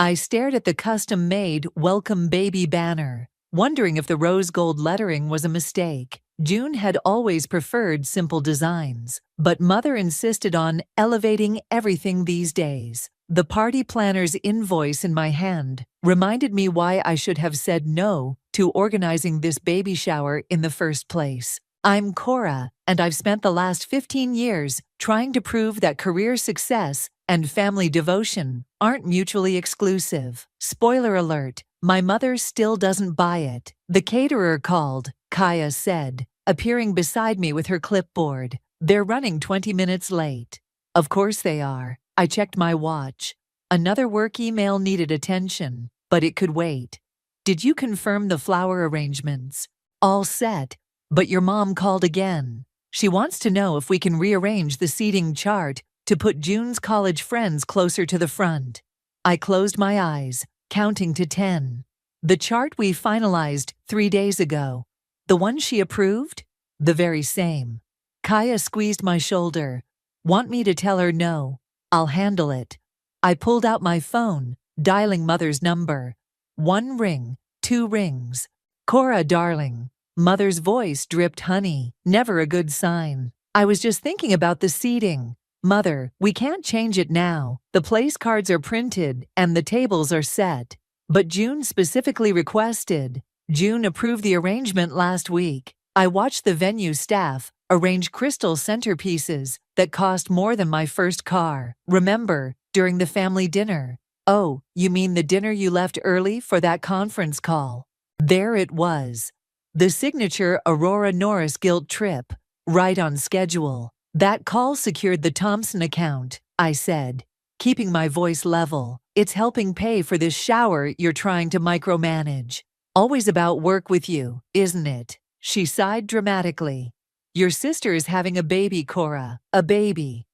I stared at the custom-made "Welcome Baby" banner, wondering if the rose gold lettering was a mistake. June had always preferred simple designs, but Mother insisted on elevating everything these days. The party planner's invoice in my hand reminded me why I should have said no to organizing this baby shower in the first place. I'm Cora, and I've spent the last 15 years trying to prove that career success and family devotion aren't mutually exclusive. Spoiler alert, my mother still doesn't buy it. The caterer called, Kaya said, appearing beside me with her clipboard. They're running 20 minutes late. Of course they are. I checked my watch. Another work email needed attention, but it could wait. Did you confirm the flower arrangements? All set, but your mom called again. She wants to know if we can rearrange the seating chart to put June's college friends closer to the front. I closed my eyes, counting to 10. The chart we finalized 3 days ago. The one she approved? The very same. Kaya squeezed my shoulder. Want me to tell her no? I'll handle it. I pulled out my phone, dialing Mother's number. 1 ring, 2 rings. Cora, darling. Mother's voice dripped honey, never a good sign. I was just thinking about the seating. Mother, we can't change it now. The place cards are printed and the tables are set. But June specifically requested. June approved the arrangement last week. I watched the venue staff arrange crystal centerpieces that cost more than my first car. Remember, during the family dinner. Oh, you mean the dinner you left early for that conference call? There it was. The signature Aurora Norris guilt trip, right on schedule. That call secured the Thompson account, I said, keeping my voice level. It's helping pay for this shower you're trying to micromanage. Always about work with you, isn't it? She sighed dramatically. Your sister is having a baby, Cora. A baby.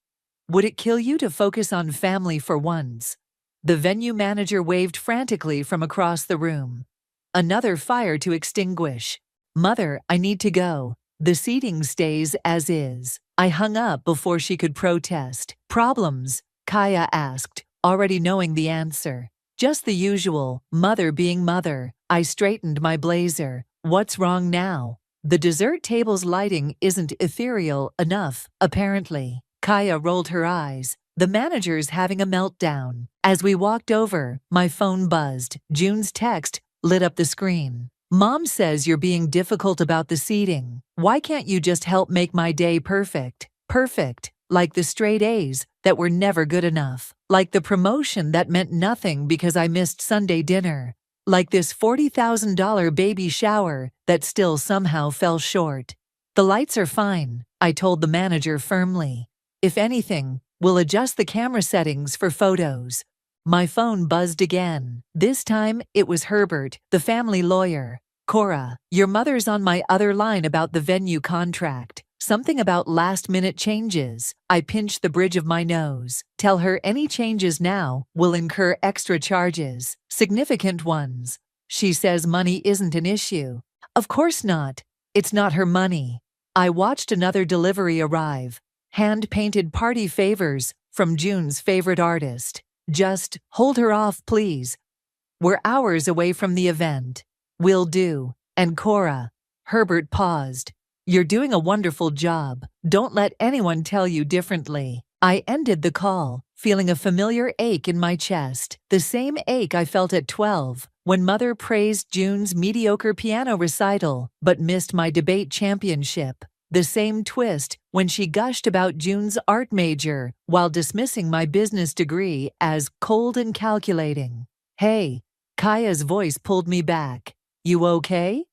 Would it kill you to focus on family for once? The venue manager waved frantically from across the room. Another fire to extinguish. Mother, I need to go. The seating stays as is. I hung up before she could protest. Problems? Kaya asked, already knowing the answer. Just the usual, Mother being Mother. I straightened my blazer. What's wrong now? The dessert table's lighting isn't ethereal enough, apparently. Kaya rolled her eyes. The manager's having a meltdown. As we walked over, my phone buzzed. June's text lit up the screen. Mom says you're being difficult about the seating. Why can't you just help make my day perfect? Perfect, like the straight A's that were never good enough. Like the promotion that meant nothing because I missed Sunday dinner. Like this $40,000 baby shower that still somehow fell short. The lights are fine, I told the manager firmly. If anything, we'll adjust the camera settings for photos. My phone buzzed again. This time, it was Herbert, the family lawyer. Cora, your mother's on my other line about the venue contract. Something about last-minute changes. I pinched the bridge of my nose. Tell her any changes now will incur extra charges. Significant ones. She says money isn't an issue. Of course not. It's not her money. I watched another delivery arrive. Hand-painted party favors from June's favorite artist. Just hold her off, please. We're hours away from the event. Will do. And Cora. Herbert paused. You're doing a wonderful job. Don't let anyone tell you differently. I ended the call, feeling a familiar ache in my chest. The same ache I felt at 12, when Mother praised June's mediocre piano recital, but missed my debate championship. The same twist when she gushed about June's art major while dismissing my business degree as cold and calculating. Hey, Kaya's voice pulled me back. You okay?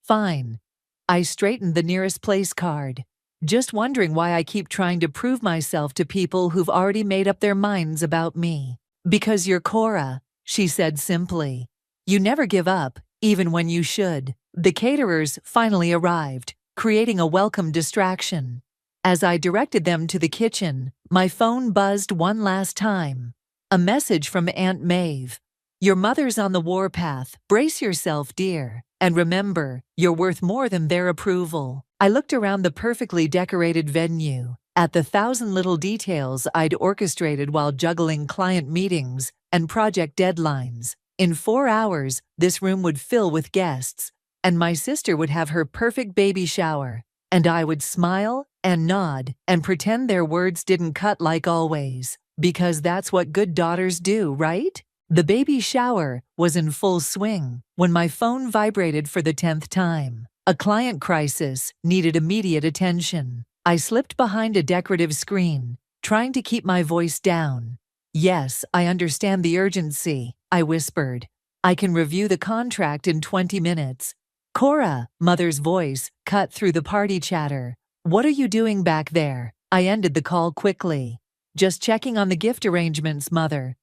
Fine. I straightened the nearest place card. Just wondering why I keep trying to prove myself to people who've already made up their minds about me. Because you're Cora, she said simply. You never give up, even when you should. The caterers finally arrived, creating a welcome distraction. As I directed them to the kitchen, my phone buzzed one last time. A message from Aunt Maeve. Your mother's on the warpath. Brace yourself, dear. And remember, you're worth more than their approval. I looked around the perfectly decorated venue, at the 1,000 little details I'd orchestrated while juggling client meetings and project deadlines. In 4 hours, this room would fill with guests, and my sister would have her perfect baby shower. And I would smile and nod and pretend their words didn't cut like always, because that's what good daughters do, right? The baby shower was in full swing when my phone vibrated for the 10th time. A client crisis needed immediate attention. I slipped behind a decorative screen, trying to keep my voice down. "Yes, I understand the urgency," I whispered. "I can review the contract in 20 minutes. "Cora," Mother's voice cut through the party chatter. "What are you doing back there?" I ended the call quickly. "Just checking on the gift arrangements, Mother."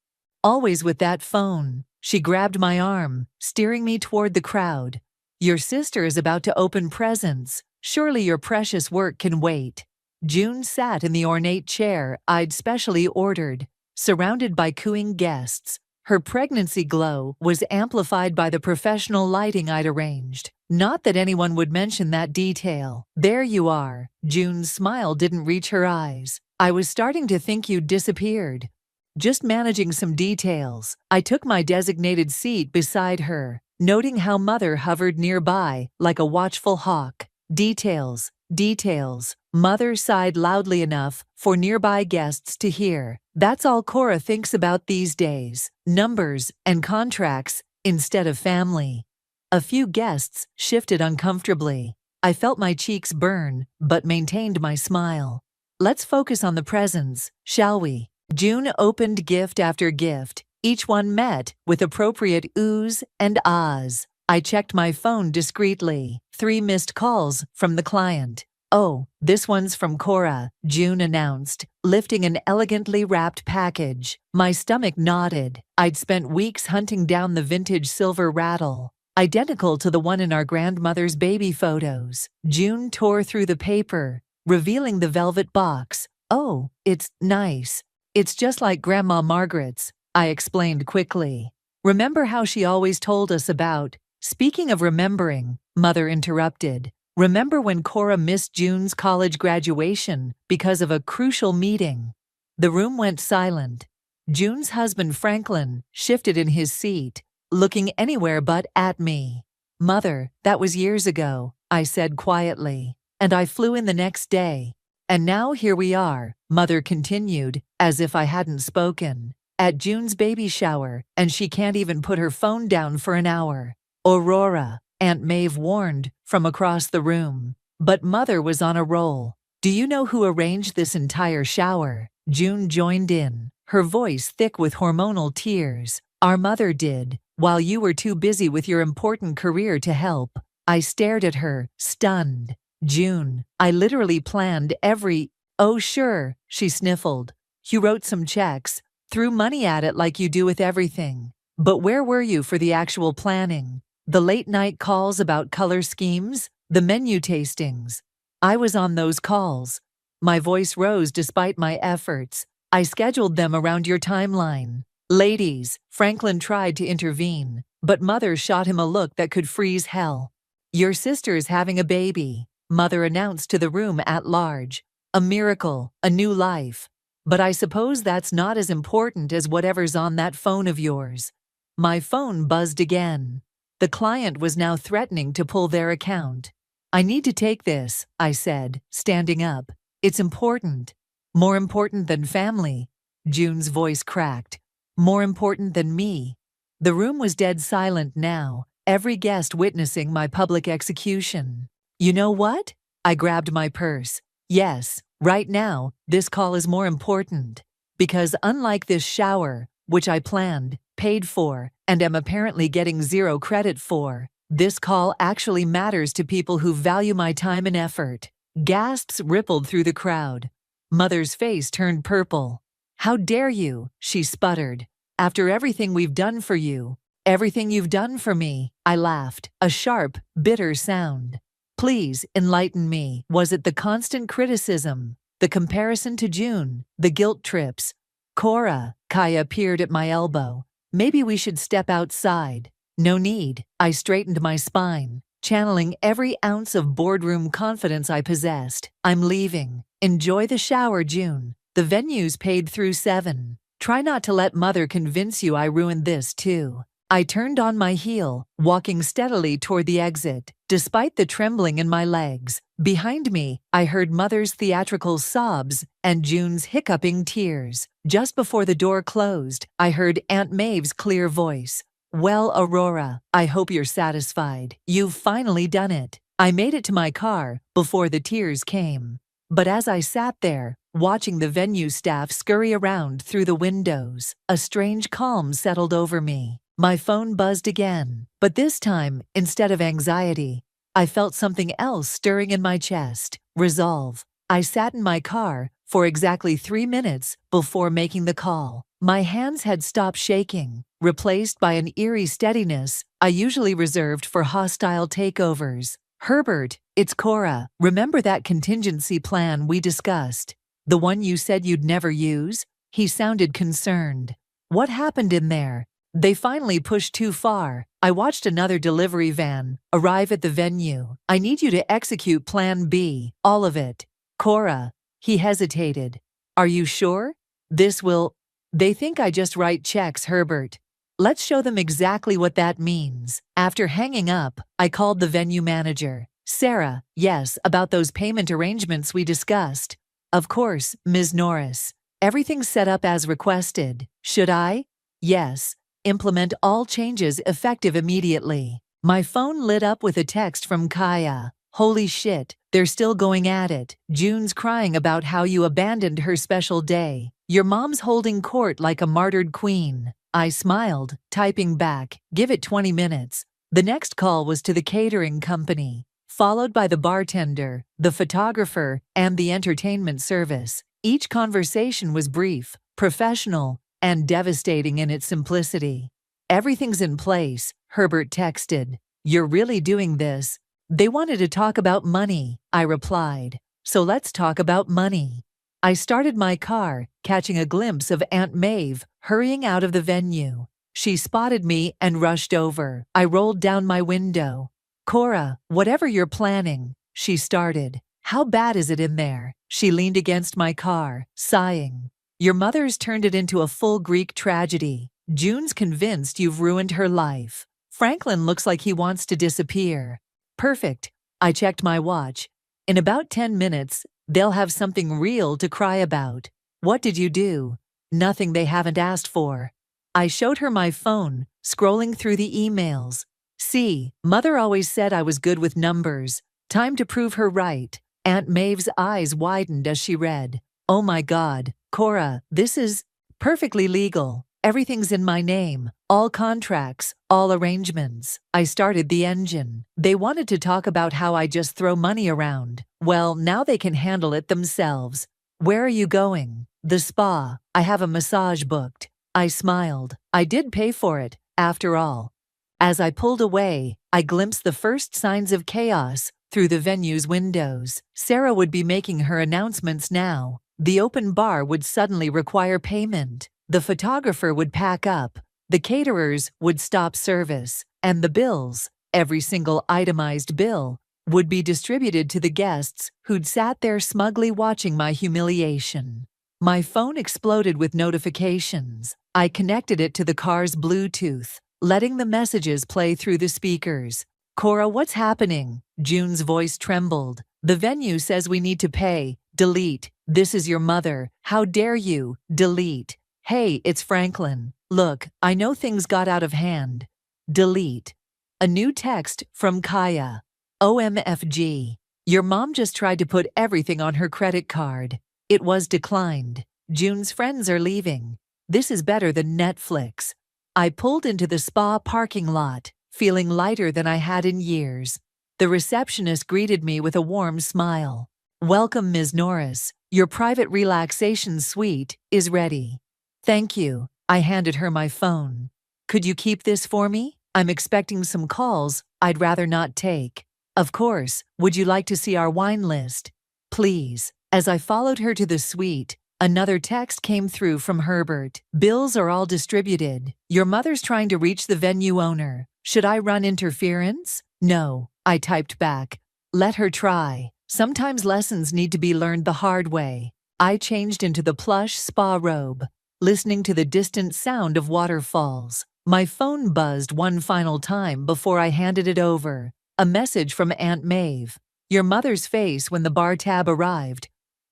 Always with that phone. She grabbed my arm, steering me toward the crowd. "Your sister is about to open presents. Surely your precious work can wait." June sat in the ornate chair I'd specially ordered, surrounded by cooing guests. Her pregnancy glow was amplified by the professional lighting I'd arranged. Not that anyone would mention that detail. "There you are." June's smile didn't reach her eyes. "I was starting to think you'd disappeared." Just managing some details. I took my designated seat beside her, noting how Mother hovered nearby like a watchful hawk. Details, details. Mother sighed loudly enough for nearby guests to hear. That's all Cora thinks about these days. Numbers and contracts instead of family. A few guests shifted uncomfortably. I felt my cheeks burn, but maintained my smile. "Let's focus on the presents, shall we?" June opened gift after gift. Each one met with appropriate oohs and ahs. I checked my phone discreetly. 3 missed calls from the client. "Oh, this one's from Cora," June announced, lifting an elegantly wrapped package. My stomach nodded. I'd spent weeks hunting down the vintage silver rattle, identical to the one in our grandmother's baby photos. June tore through the paper, revealing the velvet box. "Oh, it's nice. It's just like Grandma Margaret's," I explained quickly. "Remember how she always told us about—" "Speaking of remembering," Mother interrupted, "remember when Cora missed June's college graduation because of a crucial meeting?" The room went silent. June's husband Franklin shifted in his seat, looking anywhere but at me. "Mother, that was years ago," I said quietly, "and I flew in the next day. And now here we are," Mother continued, as if I hadn't spoken, "at June's baby shower, and she can't even put her phone down for an hour." "Aurora," Aunt Maeve warned from across the room. But Mother was on a roll. "Do you know who arranged this entire shower?" June joined in, her voice thick with hormonal tears. "Our mother did, while you were too busy with your important career to help." I stared at her, stunned. "June, I literally planned every—" "Oh sure," she sniffled. "You wrote some checks, threw money at it like you do with everything. But where were you for the actual planning? The late-night calls about color schemes? The menu tastings?" "I was on those calls." My voice rose despite my efforts. "I scheduled them around your timeline." "Ladies," Franklin tried to intervene, but Mother shot him a look that could freeze hell. "Your sister's having a baby," Mother announced to the room at large. "A miracle, a new life. But I suppose that's not as important as whatever's on that phone of yours." My phone buzzed again. The client was now threatening to pull their account. "I need to take this," I said, standing up. "It's important." "More important than family?" June's voice cracked. "More important than me." The room was dead silent now, every guest witnessing my public execution. "You know what?" I grabbed my purse. "Yes, right now, this call is more important. Because unlike this shower, which I planned, paid for, and am apparently getting 0 credit for, this call actually matters to people who value my time and effort." Gasps rippled through the crowd. Mother's face turned purple. "How dare you?" she sputtered. "After everything we've done for you." "Everything you've done for me," I laughed, a sharp, bitter sound. "Please, enlighten me. Was it the constant criticism, the comparison to June, the guilt trips?" "Cora," Kaya peered at my elbow. "Maybe we should step outside." "No need." I straightened my spine, channeling every ounce of boardroom confidence I possessed. "I'm leaving. Enjoy the shower, June. The venue's paid through 7. Try not to let mother convince you I ruined this too. I turned on my heel, walking steadily toward the exit, despite the trembling in my legs. Behind me, I heard mother's theatrical sobs and June's hiccuping tears. Just before the door closed, I heard Aunt Maeve's clear voice. "Well, Aurora, I hope you're satisfied. You've finally done it." I made it to my car before the tears came. But as I sat there, watching the venue staff scurry around through the windows, a strange calm settled over me. My phone buzzed again, but this time, instead of anxiety, I felt something else stirring in my chest: resolve. I sat in my car for exactly 3 minutes before making the call. My hands had stopped shaking, replaced by an eerie steadiness I usually reserved for hostile takeovers. "Herbert, it's Cora. Remember that contingency plan we discussed? The one you said you'd never use?" He sounded concerned. "What happened in there?" "They finally pushed too far. I watched another delivery van arrive at the venue. I need you to execute Plan B, all of it." "Cora," he hesitated. "Are you sure? This will—" "They think I just write checks, Herbert. Let's show them exactly what that means." After hanging up, I called the venue manager. "Sarah, yes, about those payment arrangements we discussed." "Of course, Ms. Norris. Everything's set up as requested. Should I?" "Yes. Implement all changes effective immediately." My phone lit up with a text from Kaya. "Holy shit, they're still going at it. June's crying about how you abandoned her special day. Your mom's holding court like a martyred queen." I smiled, typing back, "Give it 20 minutes." The next call was to the catering company, followed by the bartender, the photographer, and the entertainment service. Each conversation was brief, professional, and devastating in its simplicity. "Everything's in place," Herbert texted. "You're really doing this?" "They wanted to talk about money," I replied. "So let's talk about money." I started my car, catching a glimpse of Aunt Maeve hurrying out of the venue. She spotted me and rushed over. I rolled down my window. "Cora, whatever you're planning," she started. "How bad is it in there?" She leaned against my car, sighing. "Your mother's turned it into a full Greek tragedy. June's convinced you've ruined her life. Franklin looks like he wants to disappear." "Perfect." I checked my watch. "In about 10 minutes, they'll have something real to cry about." "What did you do?" "Nothing they haven't asked for." I showed her my phone, scrolling through the emails. "See, Mother always said I was good with numbers. Time to prove her right." Aunt Maeve's eyes widened as she read. "Oh my God, Cora, this is perfectly legal. Everything's in my name. All contracts, all arrangements." I started the engine. "They wanted to talk about how I just throw money around. Well, now they can handle it themselves." "Where are you going?" "The spa. I have a massage booked." I smiled. I did pay for it, after all. As I pulled away, I glimpsed the first signs of chaos through the venue's windows. Sarah would be making her announcements now. The open bar would suddenly require payment. The photographer would pack up. The caterers would stop service. And the bills, every single itemized bill, would be distributed to the guests who'd sat there smugly watching my humiliation. My phone exploded with notifications. I connected it to the car's Bluetooth, letting the messages play through the speakers. "Cora, what's happening?" June's voice trembled. "The venue says we need to pay. Delete. This is your mother. How dare you? Delete. Hey, it's Franklin. Look, I know things got out of hand. Delete." A new text from Kaya. "OMFG. Your mom just tried to put everything on her credit card. It was declined. June's friends are leaving. This is better than Netflix." I pulled into the spa parking lot, feeling lighter than I had in years. The receptionist greeted me with a warm smile. "Welcome, Ms. Norris. Your private relaxation suite is ready." "Thank you." I handed her my phone. "Could you keep this for me? I'm expecting some calls I'd rather not take." "Of course. Would you like to see our wine list?" "Please." As I followed her to the suite, another text came through from Herbert. "Bills are all distributed. Your mother's trying to reach the venue owner. Should I run interference?" "No," I typed back. "Let her try. Sometimes lessons need to be learned the hard way." I changed into the plush spa robe. listening to the distant sound of waterfalls. My phone buzzed one final time before I handed it over. A message from Aunt Maeve. Your mother's face when the bar tab arrived.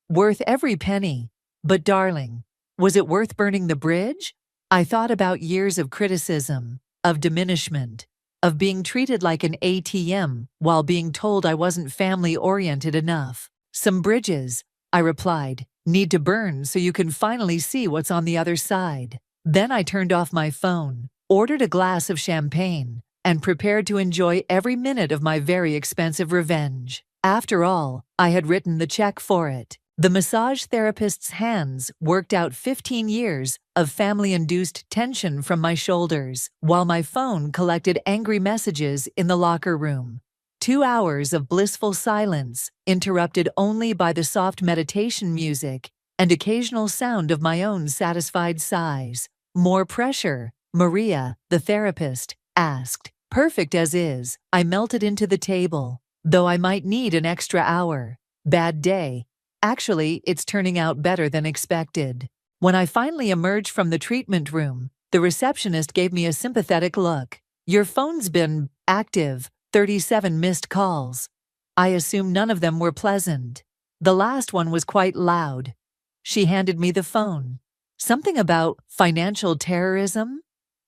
Worth every penny. But darling, was it worth burning the bridge? I thought about years of criticism, of diminishment, of being treated like an ATM while being told I wasn't family-oriented enough. Some bridges, I replied, need to burn so you can finally see what's on the other side. Then I turned off my phone, ordered a glass of champagne, and prepared to enjoy every minute of my very expensive revenge. After all, I had written the check for it. The massage therapist's hands worked out 15 years of family-induced tension from my shoulders, while my phone collected angry messages in the locker room. 2 hours of blissful silence, interrupted only by the soft meditation music and occasional sound of my own satisfied sighs. More pressure, Maria, the therapist, asked. Perfect as is, I melted into the table, though I might need an extra hour. Bad day. Actually, it's turning out better than expected. When I finally emerged from the treatment room, the receptionist gave me a sympathetic look. Your phone's been active, 37 missed calls. I assume none of them were pleasant. The last one was quite loud. She handed me the phone. Something about financial terrorism?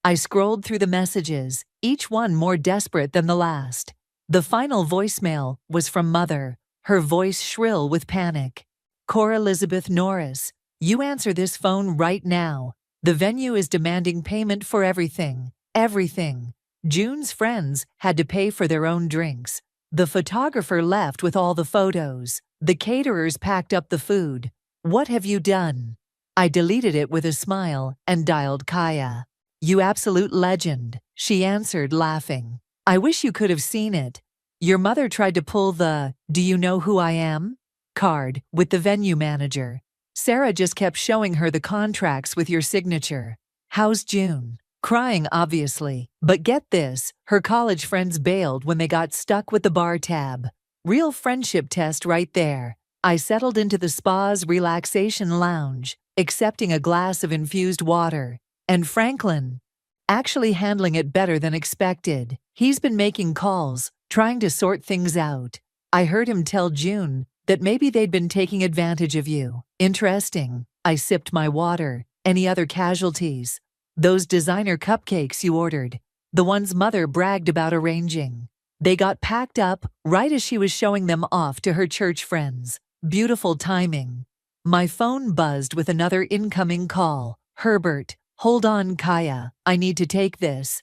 I scrolled through the messages, each one more desperate than the last. The final voicemail was from Mother, her voice shrill with panic. Cora Elizabeth Norris, you answer this phone right now. The venue is demanding payment for everything. Everything. June's friends had to pay for their own drinks. The photographer left with all the photos. The caterers packed up the food. What have you done? I deleted it with a smile and dialed Kaya. You absolute legend, she answered, laughing. I wish you could have seen it. Your mother tried to pull the "Do you know who I am?" card with the venue manager. Sarah just kept showing her the contracts with your signature. How's June? Crying, obviously. But get this, her college friends bailed when they got stuck with the bar tab. Real friendship test right there. I settled into the spa's relaxation lounge, accepting a glass of infused water. And Franklin, actually handling it better than expected. He's been making calls, trying to sort things out. I heard him tell June that maybe they'd been taking advantage of you. Interesting. I sipped my water. Any other casualties? Those designer cupcakes you ordered, the ones Mother bragged about arranging. They got packed up right as she was showing them off to her church friends. Beautiful timing. My phone buzzed with another incoming call. Herbert, hold on, Kaya. I need to take this.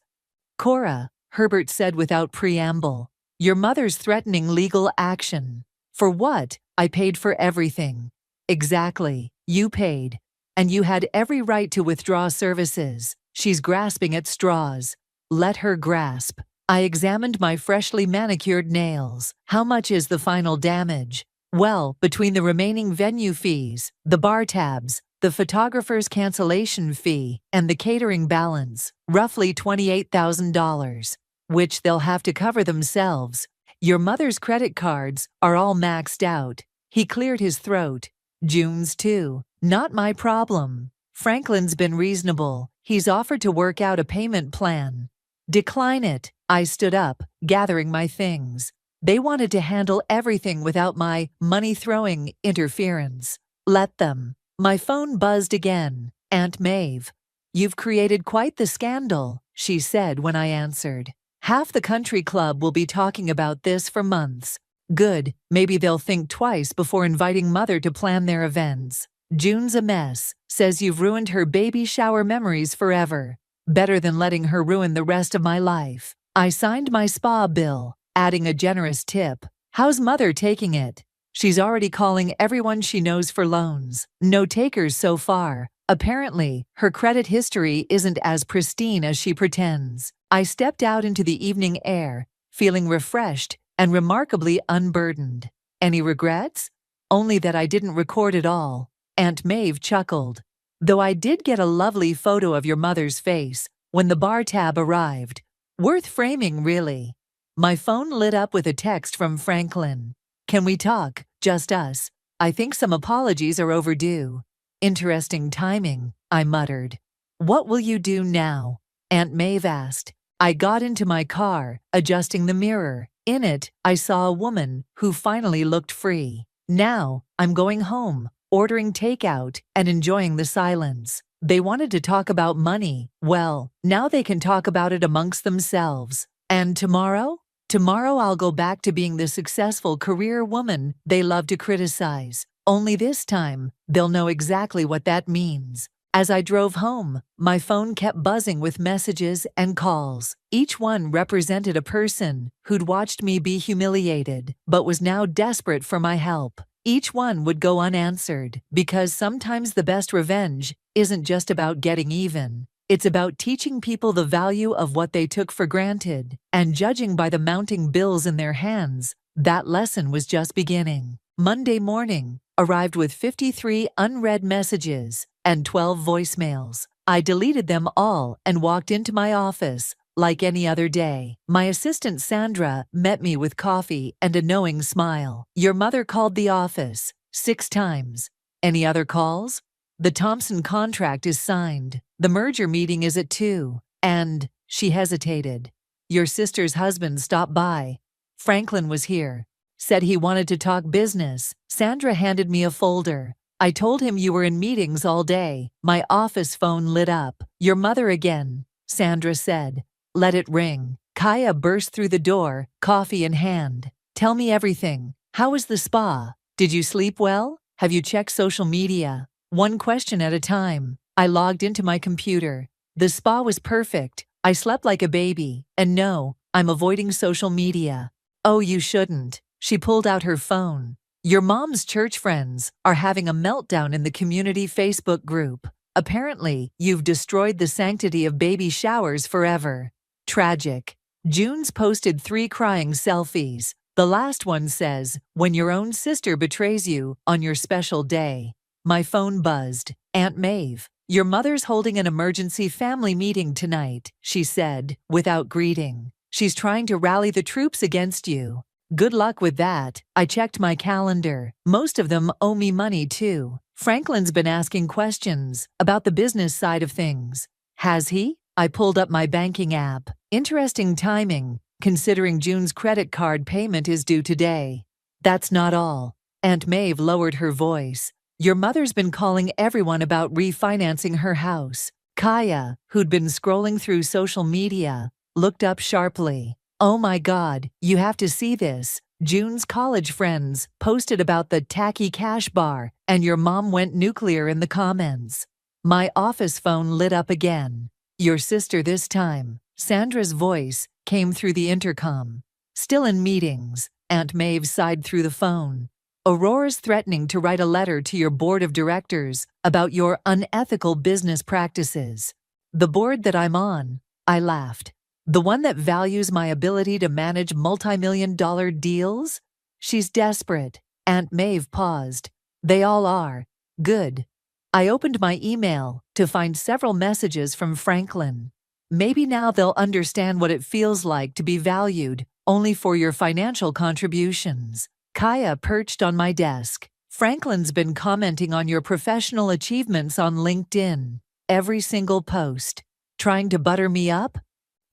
Cora, Herbert said without preamble. Your mother's threatening legal action. For what? I paid for everything. Exactly. You paid. And you had every right to withdraw services. She's grasping at straws. Let her grasp. I examined my freshly manicured nails. How much is the final damage? Well, between the remaining venue fees, the bar tabs, the photographer's cancellation fee, and the catering balance, roughly $28,000, which they'll have to cover themselves. Your mother's credit cards are all maxed out. He cleared his throat. June's too. Not my problem. Franklin's been reasonable. He's offered to work out a payment plan. Decline it. I stood up, gathering my things. They wanted to handle everything without my money-throwing interference. Let them. My phone buzzed again. Aunt Maeve. You've created quite the scandal, she said when I answered. Half the country club will be talking about this for months. Good, maybe they'll think twice before inviting Mother to plan their events. June's a mess, says you've ruined her baby shower memories forever. Better than letting her ruin the rest of my life. I signed my spa bill, adding a generous tip. How's Mother taking it? She's already calling everyone she knows for loans. No takers so far. Apparently, her credit history isn't as pristine as she pretends. I stepped out into the evening air, feeling refreshed and remarkably unburdened. Any regrets? Only that I didn't record it all. Aunt Maeve chuckled. Though I did get a lovely photo of your mother's face when the bar tab arrived. Worth framing, really. My phone lit up with a text from Franklin. Can we talk? Just us. I think some apologies are overdue. Interesting timing. I muttered. What will you do now? Aunt Maeve asked. I got into my car, adjusting the mirror. In it, I saw a woman who finally looked free. Now, I'm going home, ordering takeout, and enjoying the silence. They wanted to talk about money. Well, now they can talk about it amongst themselves. And tomorrow? Tomorrow I'll go back to being the successful career woman they love to criticize. Only this time, they'll know exactly what that means. As I drove home, my phone kept buzzing with messages and calls. Each one represented a person who'd watched me be humiliated, but was now desperate for my help. Each one would go unanswered, because sometimes the best revenge isn't just about getting even. It's about teaching people the value of what they took for granted, and judging by the mounting bills in their hands, that lesson was just beginning. Monday morning arrived with 53 unread messages and 12 voicemails. I deleted them all and walked into my office like any other day. My assistant Sandra met me with coffee and a knowing smile. Your mother called the office 6 times. Any other calls? The Thompson contract is signed. The merger meeting is at 2. And she hesitated. Your sister's husband stopped by. Franklin was here. Said he wanted to talk business. Sandra handed me a folder. I told him you were in meetings all day. My office phone lit up. Your mother again, Sandra said. Let it ring. Kaya burst through the door, coffee in hand. Tell me everything. How was the spa? Did you sleep well? Have you checked social media? One question at a time. I logged into my computer. The spa was perfect. I slept like a baby. And no, I'm avoiding social media. Oh, you shouldn't. She pulled out her phone. Your mom's church friends are having a meltdown in the community Facebook group. Apparently, you've destroyed the sanctity of baby showers forever. Tragic. June's posted 3 crying selfies. The last one says, when your own sister betrays you on your special day. My phone buzzed. Aunt Maeve, your mother's holding an emergency family meeting tonight, she said, without greeting. She's trying to rally the troops against you. Good luck with that. I checked my calendar. Most of them owe me money too. Franklin's been asking questions about the business side of things. Has he? I pulled up my banking app. Interesting timing, considering June's credit card payment is due today. That's not all. Aunt Maeve lowered her voice. Your mother's been calling everyone about refinancing her house. Kaya, who'd been scrolling through social media, looked up sharply. Oh my God, you have to see this. June's college friends posted about the tacky cash bar, and your mom went nuclear in the comments. My office phone lit up again. Your sister this time. Sandra's voice came through the intercom. Still in meetings, Aunt Maeve sighed through the phone. Aurora's threatening to write a letter to your board of directors about your unethical business practices. The board that I'm on, I laughed. The one that values my ability to manage multi-million-dollar deals? She's desperate. Aunt Maeve paused. They all are. Good. I opened my email to find several messages from Franklin. Maybe now they'll understand what it feels like to be valued only for your financial contributions. Kaya perched on my desk. Franklin's been commenting on your professional achievements on LinkedIn. Every single post. Trying to butter me up?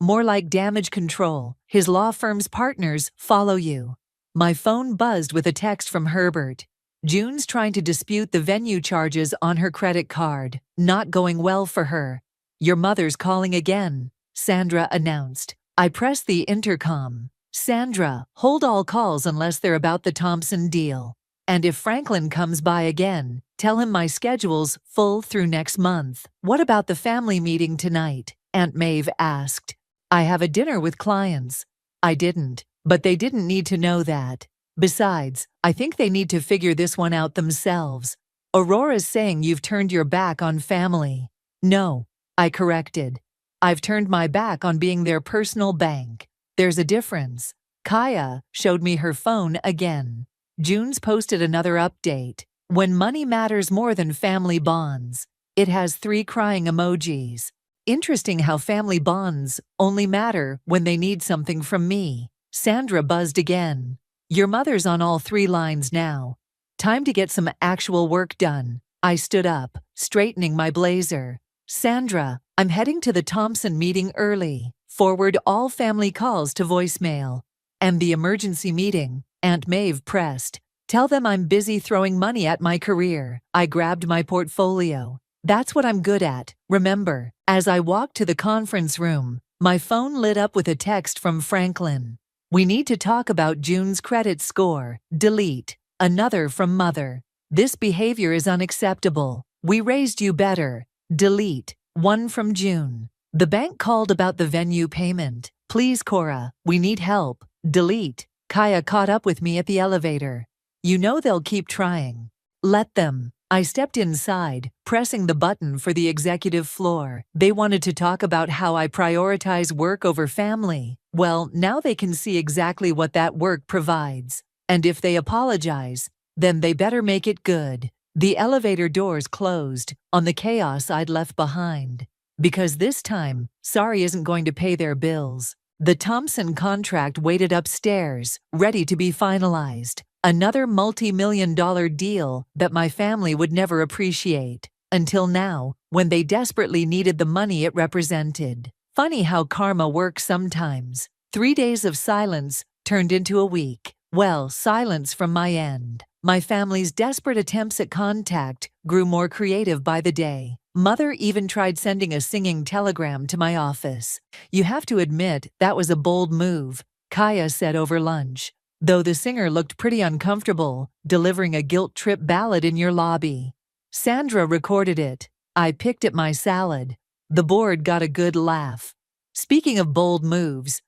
More like damage control. His law firm's partners follow you. My phone buzzed with a text from Herbert. June's trying to dispute the venue charges on her credit card. Not going well for her. Your mother's calling again, Sandra announced. I pressed the intercom. Sandra, hold all calls unless they're about the Thompson deal. And if Franklin comes by again, tell him my schedule's full through next month. What about the family meeting tonight? Aunt Maeve asked. I have a dinner with clients. I didn't, but they didn't need to know that. Besides, I think they need to figure this one out themselves. Aurora's saying you've turned your back on family. No, I corrected. I've turned my back on being their personal bank. There's a difference. Kaya showed me her phone again. June's posted another update. When money matters more than family bonds. It has 3 crying emojis. Interesting how family bonds only matter when they need something from me. Sandra buzzed again. Your mother's on all 3 lines now. Time to get some actual work done. I stood up, straightening my blazer. Sandra, I'm heading to the Thompson meeting early. Forward all family calls to voicemail. And the emergency meeting, Aunt Maeve pressed. Tell them I'm busy throwing money at my career. I grabbed my portfolio. That's what I'm good at, remember. As I walked to the conference room, my phone lit up with a text from Franklin. We need to talk about June's credit score. Delete. Another from Mother. This behavior is unacceptable. We raised you better. Delete. One from June. The bank called about the venue payment. Please, Cora, we need help. Delete. Kaya caught up with me at the elevator. You know they'll keep trying. Let them. I stepped inside, pressing the button for the executive floor. They wanted to talk about how I prioritize work over family. Well, now they can see exactly what that work provides. And if they apologize, then they better make it good. The elevator doors closed on the chaos I'd left behind. Because this time, sorry isn't going to pay their bills. The Thompson contract waited upstairs, ready to be finalized. Another multi-million-dollar deal that my family would never appreciate. Until now, when they desperately needed the money it represented. Funny how karma works sometimes. 3 days of silence turned into a week. Well, silence from my end. My family's desperate attempts at contact grew more creative by the day. Mother even tried sending a singing telegram to my office. You have to admit that was a bold move, Kaya said over lunch. Though the singer looked pretty uncomfortable, delivering a guilt trip ballad in your lobby. Sandra recorded it. I picked at my salad. The board got a good laugh. Speaking of bold moves,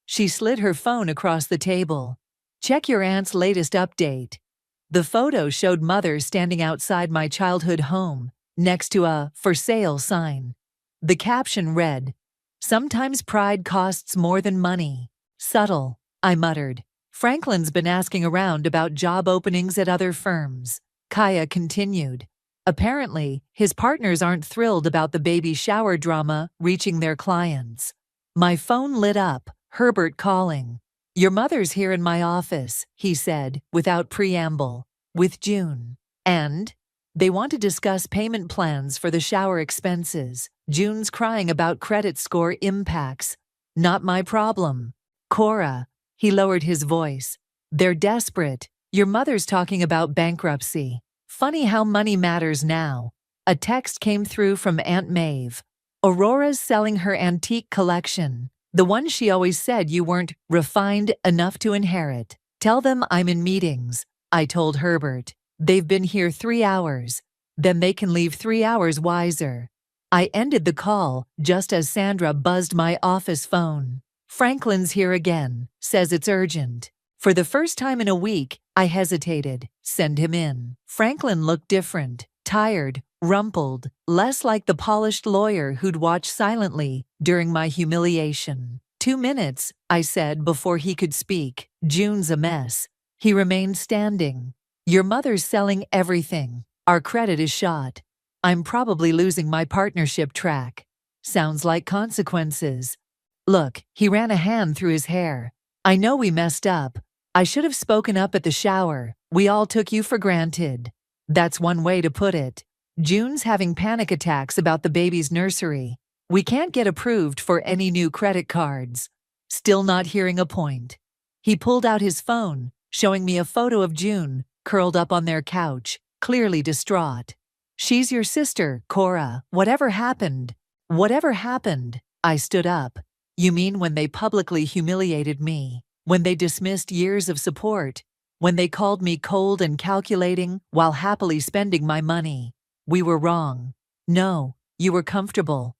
she slid her phone across the table. Check your aunt's latest update. The photo showed Mother standing outside my childhood home, next to a "for sale" sign. The caption read, "Sometimes pride costs more than money." Subtle, I muttered. Franklin's been asking around about job openings at other firms. Kaya continued. Apparently, his partners aren't thrilled about the baby shower drama reaching their clients. My phone lit up, Herbert calling. Your mother's here in my office, he said, without preamble, with June. And? They want to discuss payment plans for the shower expenses. June's crying about credit score impacts. Not my problem. Cora. He lowered his voice. They're desperate. Your mother's talking about bankruptcy. Funny how money matters now. A text came through from Aunt Maeve. Aurora's selling her antique collection. The one she always said you weren't refined enough to inherit. Tell them I'm in meetings, I told Herbert. They've been here 3 hours. Then they can leave 3 hours wiser. I ended the call just as Sandra buzzed my office phone. Franklin's here again, says it's urgent. For the first time in a week, I hesitated. Send him in. Franklin looked different, tired, rumpled, less like the polished lawyer who'd watch silently during my humiliation. 2 minutes, I said before he could speak. June's a mess. He remained standing. Your mother's selling everything. Our credit is shot. I'm probably losing my partnership track. Sounds like consequences. Look, he ran a hand through his hair. I know we messed up. I should have spoken up at the shower. We all took you for granted. That's one way to put it. June's having panic attacks about the baby's nursery. We can't get approved for any new credit cards. Still not hearing a point. He pulled out his phone, showing me a photo of June, curled up on their couch, clearly distraught. She's your sister, Cora. Whatever happened? Whatever happened? I stood up. You mean when they publicly humiliated me? When they dismissed years of support? When they called me cold and calculating while happily spending my money? We were wrong. No, you were comfortable.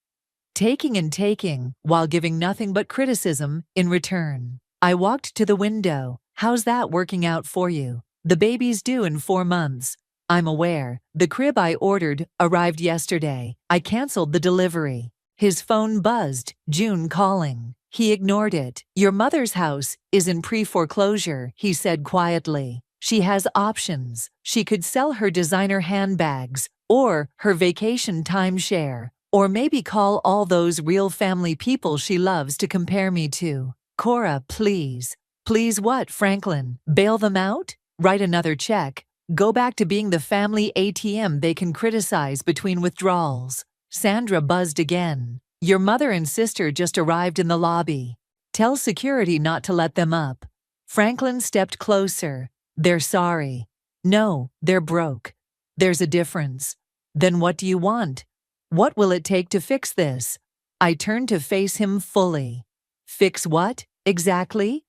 Taking and taking while giving nothing but criticism in return. I walked to the window. How's that working out for you? The baby's due in 4 months. I'm aware. The crib I ordered arrived yesterday. I canceled the delivery. His phone buzzed. June calling. He ignored it. Your mother's house is in pre-foreclosure, he said quietly. She has options. She could sell her designer handbags, or her vacation timeshare, or maybe call all those real family people she loves to compare me to. Cora, please. Please what, Franklin? Bail them out? Write another check? Go back to being the family ATM they can criticize between withdrawals. Sandra buzzed again. Your mother and sister just arrived in the lobby. Tell security not to let them up. Franklin stepped closer. They're sorry. No, they're broke. There's a difference. Then what do you want? What will it take to fix this? I turned to face him fully. Fix what, exactly?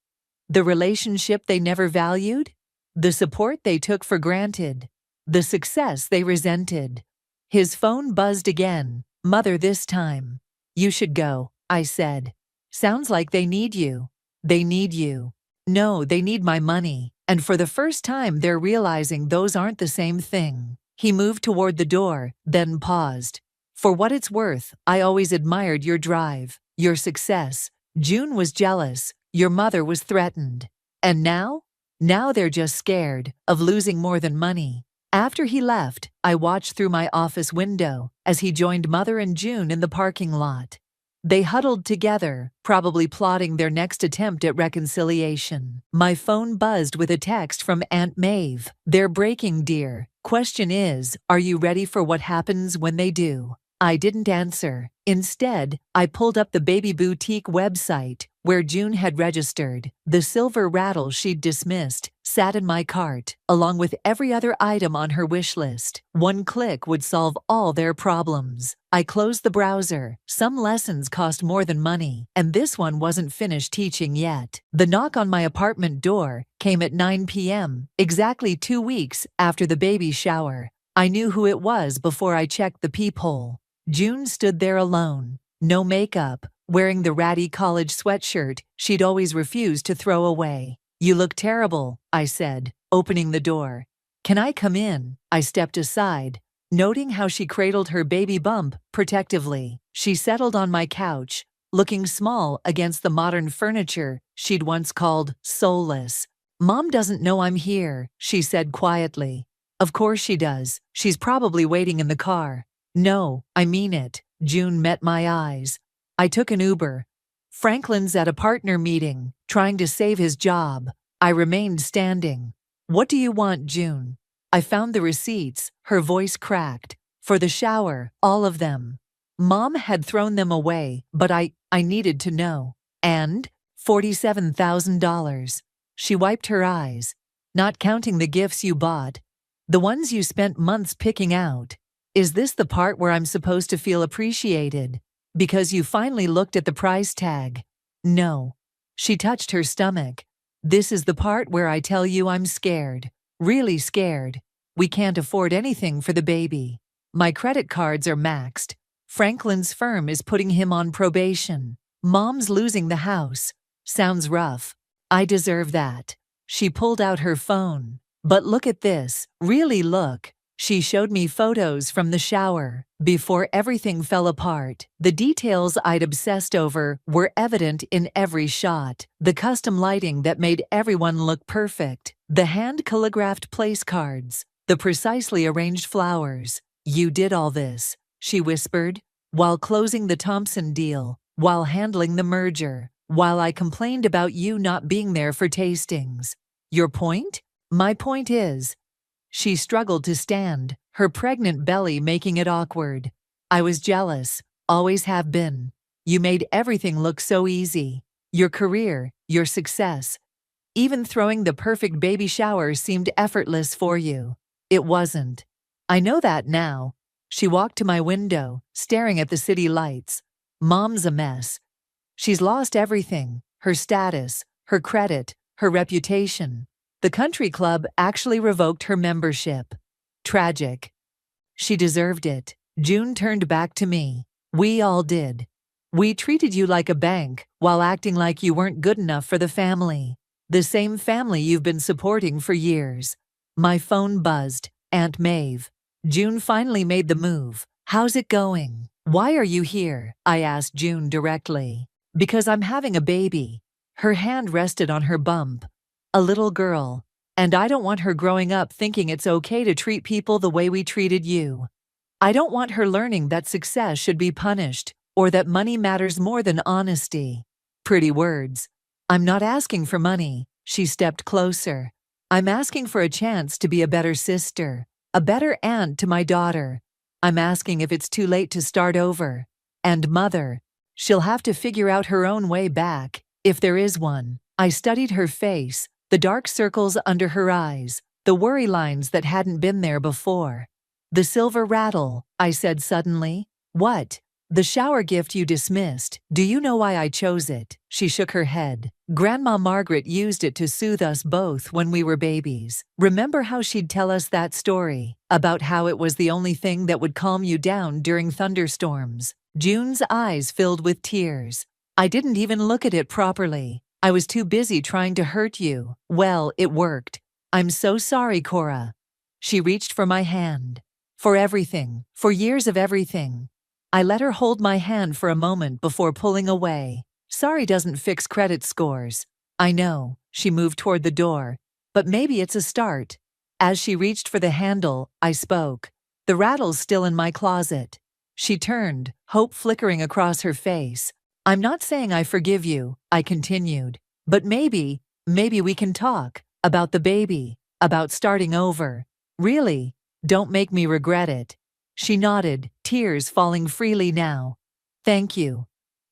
The relationship they never valued? The support they took for granted? The success they resented? His phone buzzed again, mother this time. You should go, I said. Sounds like they need you. They need you. No, they need my money, and for the first time they're realizing those aren't the same thing. He moved toward the door, then paused. For what it's worth, I always admired your drive, your success. June was jealous, your mother was threatened. And now? Now they're just scared of losing more than money. After he left, I watched through my office window as he joined Mother and June in the parking lot. They huddled together, probably plotting their next attempt at reconciliation. My phone buzzed with a text from Aunt Maeve. They're breaking, dear. Question is, are you ready for what happens when they do? I didn't answer. Instead, I pulled up the Baby Boutique website, where June had registered. The silver rattle she'd dismissed sat in my cart, along with every other item on her wish list. One click would solve all their problems. I closed the browser. Some lessons cost more than money, and this one wasn't finished teaching yet. The knock on my apartment door came at 9 p.m., exactly 2 weeks after the baby shower. I knew who it was before I checked the peephole. June stood there alone, no makeup, wearing the ratty college sweatshirt she'd always refused to throw away. You look terrible, I said, opening the door. Can I come in? I stepped aside, noting how she cradled her baby bump protectively. She settled on my couch, looking small against the modern furniture she'd once called soulless. Mom doesn't know I'm here, she said quietly. Of course she does. She's probably waiting in the car. No, I mean it. June met my eyes. I took an Uber. Franklin's at a partner meeting, trying to save his job. I remained standing. What do you want, June? I found the receipts, her voice cracked. For the shower, all of them. Mom had thrown them away, but I needed to know. And $47,000. She wiped her eyes. Not counting the gifts you bought. The ones you spent months picking out. Is this the part where I'm supposed to feel appreciated? Because you finally looked at the price tag? No. She touched her stomach. This is the part where I tell you I'm scared. Really scared. We can't afford anything for the baby. My credit cards are maxed. Franklin's firm is putting him on probation. Mom's losing the house. Sounds rough. I deserve that. She pulled out her phone. But look at this. Really look. She showed me photos from the shower. Before everything fell apart, the details I'd obsessed over were evident in every shot. The custom lighting that made everyone look perfect. The hand-calligraphed place cards. The precisely arranged flowers. You did all this, she whispered, while closing the Thompson deal, while handling the merger, while I complained about you not being there for tastings. Your point? My point is, she struggled to stand, her pregnant belly making it awkward. I was jealous, always have been. You made everything look so easy. Your career, your success. Even throwing the perfect baby shower seemed effortless for you. It wasn't. I know that now. She walked to my window, staring at the city lights. Mom's a mess. She's lost everything, her status, her credit, her reputation. The country club actually revoked her membership. Tragic. She deserved it. June turned back to me. We all did. We treated you like a bank while acting like you weren't good enough for the family. The same family you've been supporting for years. My phone buzzed. Aunt Maeve. June finally made the move. How's it going? Why are you here? I asked June directly. Because I'm having a baby. Her hand rested on her bump. A little girl. And I don't want her growing up thinking it's okay to treat people the way we treated you. I don't want her learning that success should be punished, or that money matters more than honesty. Pretty words. I'm not asking for money. She stepped closer. I'm asking for a chance to be a better sister, a better aunt to my daughter. I'm asking if it's too late to start over. And mother, she'll have to figure out her own way back, if there is one. I studied her face, the dark circles under her eyes, the worry lines that hadn't been there before. The silver rattle, I said suddenly. What? The shower gift you dismissed. Do you know why I chose it? She shook her head. Grandma Margaret used it to soothe us both when we were babies. Remember how she'd tell us that story about how it was the only thing that would calm you down during thunderstorms? June's eyes filled with tears. I didn't even look at it properly. I was too busy trying to hurt you. Well, it worked. I'm so sorry, Cora. She reached for my hand. For everything, for years of everything. I let her hold my hand for a moment before pulling away. Sorry doesn't fix credit scores. I know, she moved toward the door, but maybe it's a start. As she reached for the handle, I spoke. The rattle's still in my closet. She turned, hope flickering across her face. I'm not saying I forgive you, I continued, but maybe we can talk about the baby, about starting over. Really, don't make me regret it. She nodded, tears falling freely now. Thank you.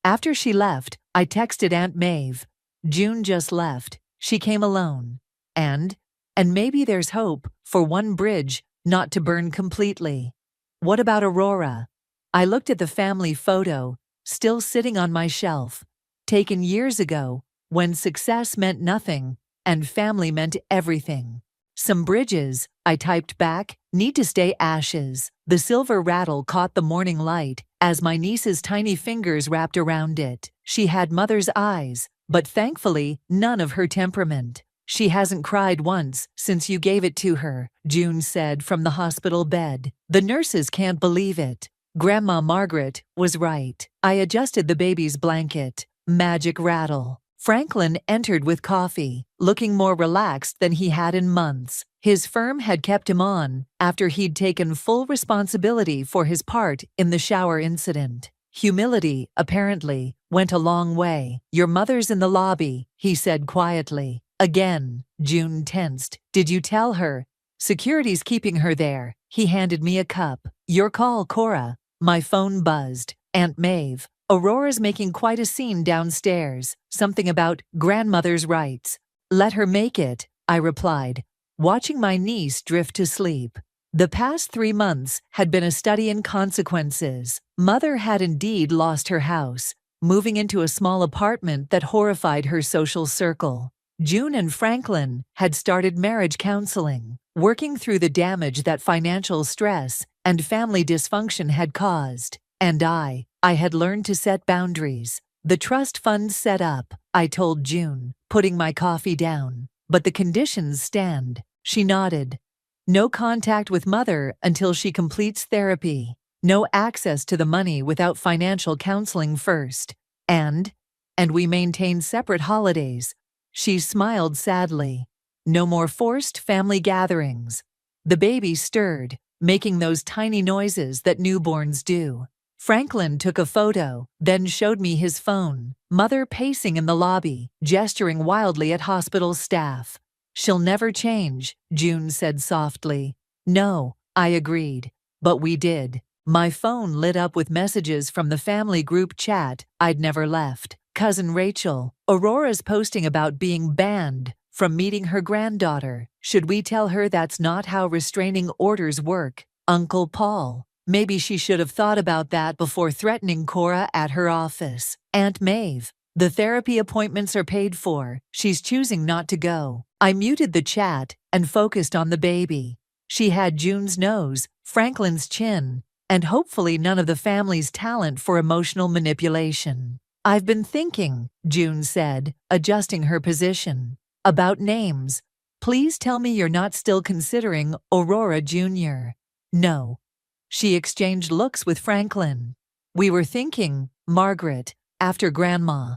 After she left, I texted Aunt Maeve. June just left. She came alone. And maybe there's hope for one bridge not to burn completely. What about Aurora? I looked at the family photo, still sitting on my shelf, taken years ago, when success meant nothing and family meant everything. Some bridges, I typed back, need to stay ashes. The silver rattle caught the morning light as my niece's tiny fingers wrapped around it. She had mother's eyes, but thankfully none of her temperament. She hasn't cried once since you gave it to her, June said from the hospital bed. The nurses can't believe it. Grandma Margaret was right. I adjusted the baby's blanket. Magic rattle. Franklin entered with coffee, looking more relaxed than he had in months. His firm had kept him on after he'd taken full responsibility for his part in the shower incident. Humility, apparently, went a long way. Your mother's in the lobby, he said quietly. Again, June tensed. Did you tell her? Security's keeping her there. He handed me a cup. Your call, Cora. My phone buzzed. Aunt Maeve. Aurora's making quite a scene downstairs, something about grandmother's rights. Let her make it, I replied, watching my niece drift to sleep. The past 3 months had been a study in consequences. Mother had indeed lost her house, moving into a small apartment that horrified her social circle. June and Franklin had started marriage counseling, working through the damage that financial stress and family dysfunction had caused. And I had learned to set boundaries. The trust fund set up, I told June, putting my coffee down. But the conditions stand. She nodded. No contact with mother until she completes therapy. No access to the money without financial counseling first. And we maintain separate holidays. She smiled sadly. No more forced family gatherings. The baby stirred, making those tiny noises that newborns do. Franklin took a photo, then showed me his phone. Mother pacing in the lobby, gesturing wildly at hospital staff. She'll never change, June said softly. No, I agreed. But we did. My phone lit up with messages from the family group chat I'd never left. Cousin Rachel, Aurora's posting about being banned from meeting her granddaughter. Should we tell her that's not how restraining orders work? Uncle Paul. Maybe she should have thought about that before threatening Cora at her office. Aunt Maeve. The therapy appointments are paid for. She's choosing not to go. I muted the chat and focused on the baby. She had June's nose, Franklin's chin, and hopefully none of the family's talent for emotional manipulation. I've been thinking, June said, adjusting her position. About names. Please tell me you're not still considering Aurora Jr. No. She exchanged looks with Franklin. We were thinking, Margaret, after Grandma.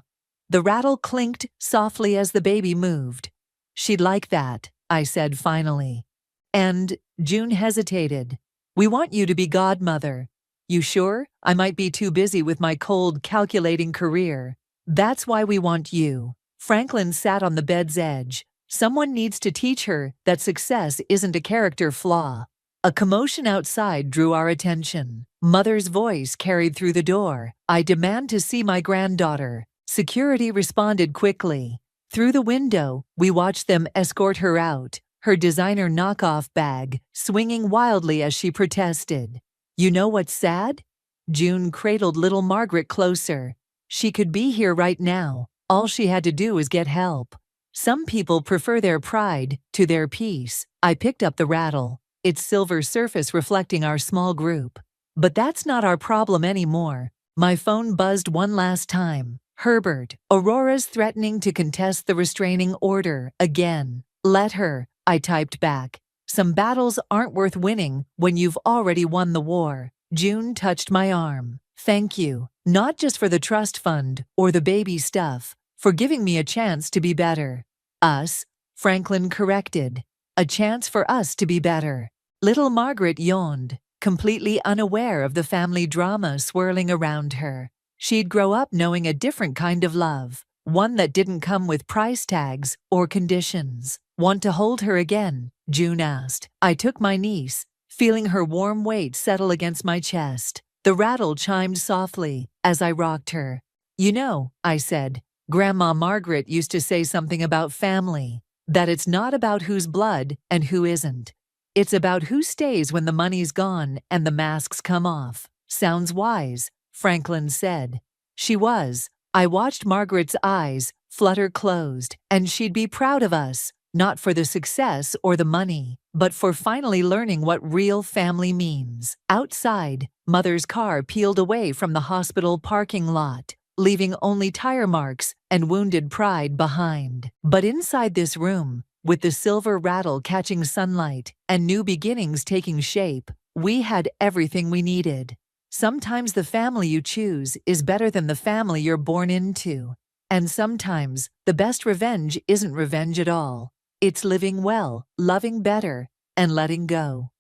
The rattle clinked softly as the baby moved. She'd like that, I said finally. And June hesitated. We want you to be godmother. You sure? I might be too busy with my cold, calculating career. That's why we want you. Franklin sat on the bed's edge, Someone needs to teach her that success isn't a character flaw. A commotion outside drew our attention. Mother's voice carried through the door. "I demand to see my granddaughter." Security responded quickly. Through the window, we watched them escort her out, her designer knockoff bag swinging wildly as she protested. "You know what's sad?" June cradled little Margaret closer. "She could be here right now. All she had to do was get help." Some people prefer their pride to their peace. I picked up the rattle, its silver surface reflecting our small group. But that's not our problem anymore. My phone buzzed one last time. "Herbert, Aurora's threatening to contest the restraining order again." "Let her," I typed back. "Some battles aren't worth winning when you've already won the war." June touched my arm. "Thank you, not just for the trust fund or the baby stuff, for giving me a chance to be better." "Us," Franklin corrected. "A chance for us to be better." Little Margaret yawned, completely unaware of the family drama swirling around her. She'd grow up knowing a different kind of love, one that didn't come with price tags or conditions. "Want to hold her again?" June asked. I took my niece, feeling her warm weight settle against my chest. The rattle chimed softly as I rocked her. "You know," I said, "Grandma Margaret used to say something about family, that it's not about who's blood and who isn't. It's about who stays when the money's gone and the masks come off." "Sounds wise," Franklin said. She was. I watched Margaret's eyes flutter closed, and she'd be proud of us, not for the success or the money, but for finally learning what real family means. Outside, Mother's car peeled away from the hospital parking lot, leaving only tire marks and wounded pride behind. But inside this room, with the silver rattle catching sunlight and new beginnings taking shape, we had everything we needed. Sometimes the family you choose is better than the family you're born into. And sometimes the best revenge isn't revenge at all. It's living well, loving better, and letting go.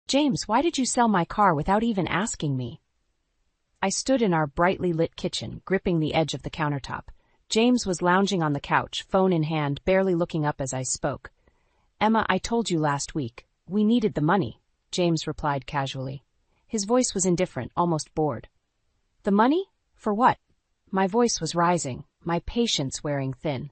"James, why did you sell my car without even asking me?" I stood in our brightly lit kitchen, gripping the edge of the countertop. James was lounging on the couch, phone in hand, barely looking up as I spoke. "Emma, I told you last week. We needed the money," James replied casually. His voice was indifferent, almost bored. "The money? For what?" My voice was rising, my patience wearing thin.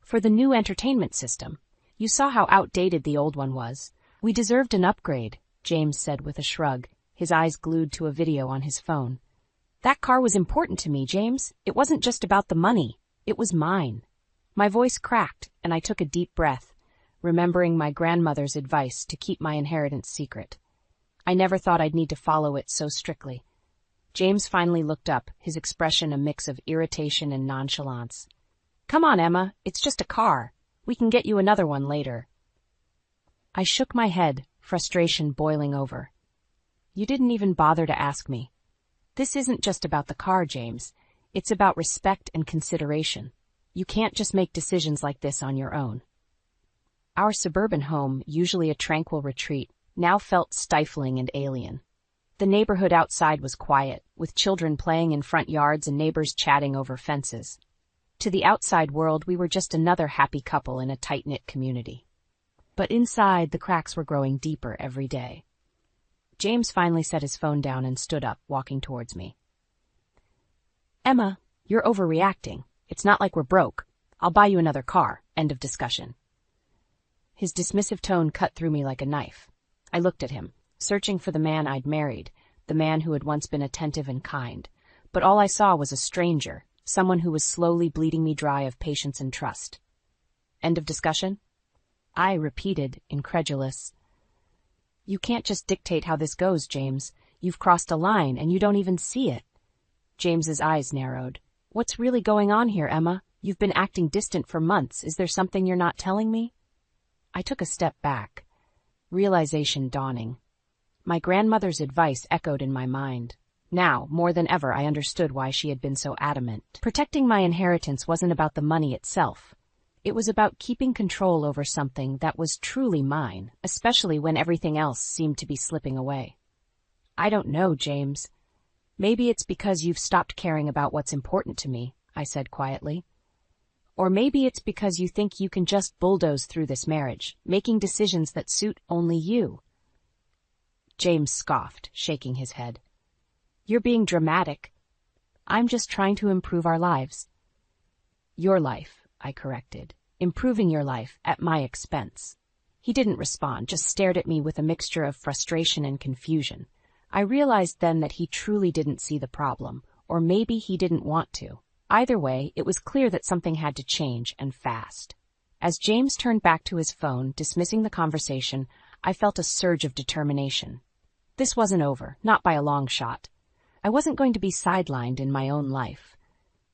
"For the new entertainment system. You saw how outdated the old one was. We deserved an upgrade," James said with a shrug, his eyes glued to a video on his phone. "That car was important to me, James. It wasn't just about the money. It was mine." My voice cracked, and I took a deep breath, remembering my grandmother's advice to keep my inheritance secret. I never thought I'd need to follow it so strictly. James finally looked up, his expression a mix of irritation and nonchalance. "Come on, Emma, it's just a car. We can get you another one later." I shook my head, frustration boiling over. "You didn't even bother to ask me. This isn't just about the car, James. It's about respect and consideration. You can't just make decisions like this on your own." Our suburban home, usually a tranquil retreat, now felt stifling and alien. The neighborhood outside was quiet, with children playing in front yards and neighbors chatting over fences. To the outside world, we were just another happy couple in a tight-knit community. But inside, the cracks were growing deeper every day. James finally set his phone down and stood up, walking towards me. "Emma, you're overreacting. It's not like we're broke. I'll buy you another car. End of discussion." His dismissive tone cut through me like a knife. I looked at him, searching for the man I'd married, the man who had once been attentive and kind. But all I saw was a stranger, someone who was slowly bleeding me dry of patience and trust. "End of discussion?" I repeated, incredulous. "You can't just dictate how this goes, James. You've crossed a line, and you don't even see it." James's eyes narrowed. "What's really going on here, Emma? You've been acting distant for months. Is there something you're not telling me?" I took a step back, realization dawning. My grandmother's advice echoed in my mind. Now, more than ever, I understood why she had been so adamant. Protecting my inheritance wasn't about the money itself. It was about keeping control over something that was truly mine, especially when everything else seemed to be slipping away. "I don't know, James. Maybe it's because you've stopped caring about what's important to me," I said quietly. Or maybe it's because you think you can just bulldoze through this marriage, making decisions that suit only you. James scoffed, shaking his head. You're being dramatic. I'm just trying to improve our lives. Your life, I corrected. Improving your life at my expense. He didn't respond, just stared at me with a mixture of frustration and confusion. I realized then that he truly didn't see the problem, or maybe he didn't want to. Either way, it was clear that something had to change, and fast. As James turned back to his phone, dismissing the conversation, I felt a surge of determination. This wasn't over, not by a long shot. I wasn't going to be sidelined in my own life.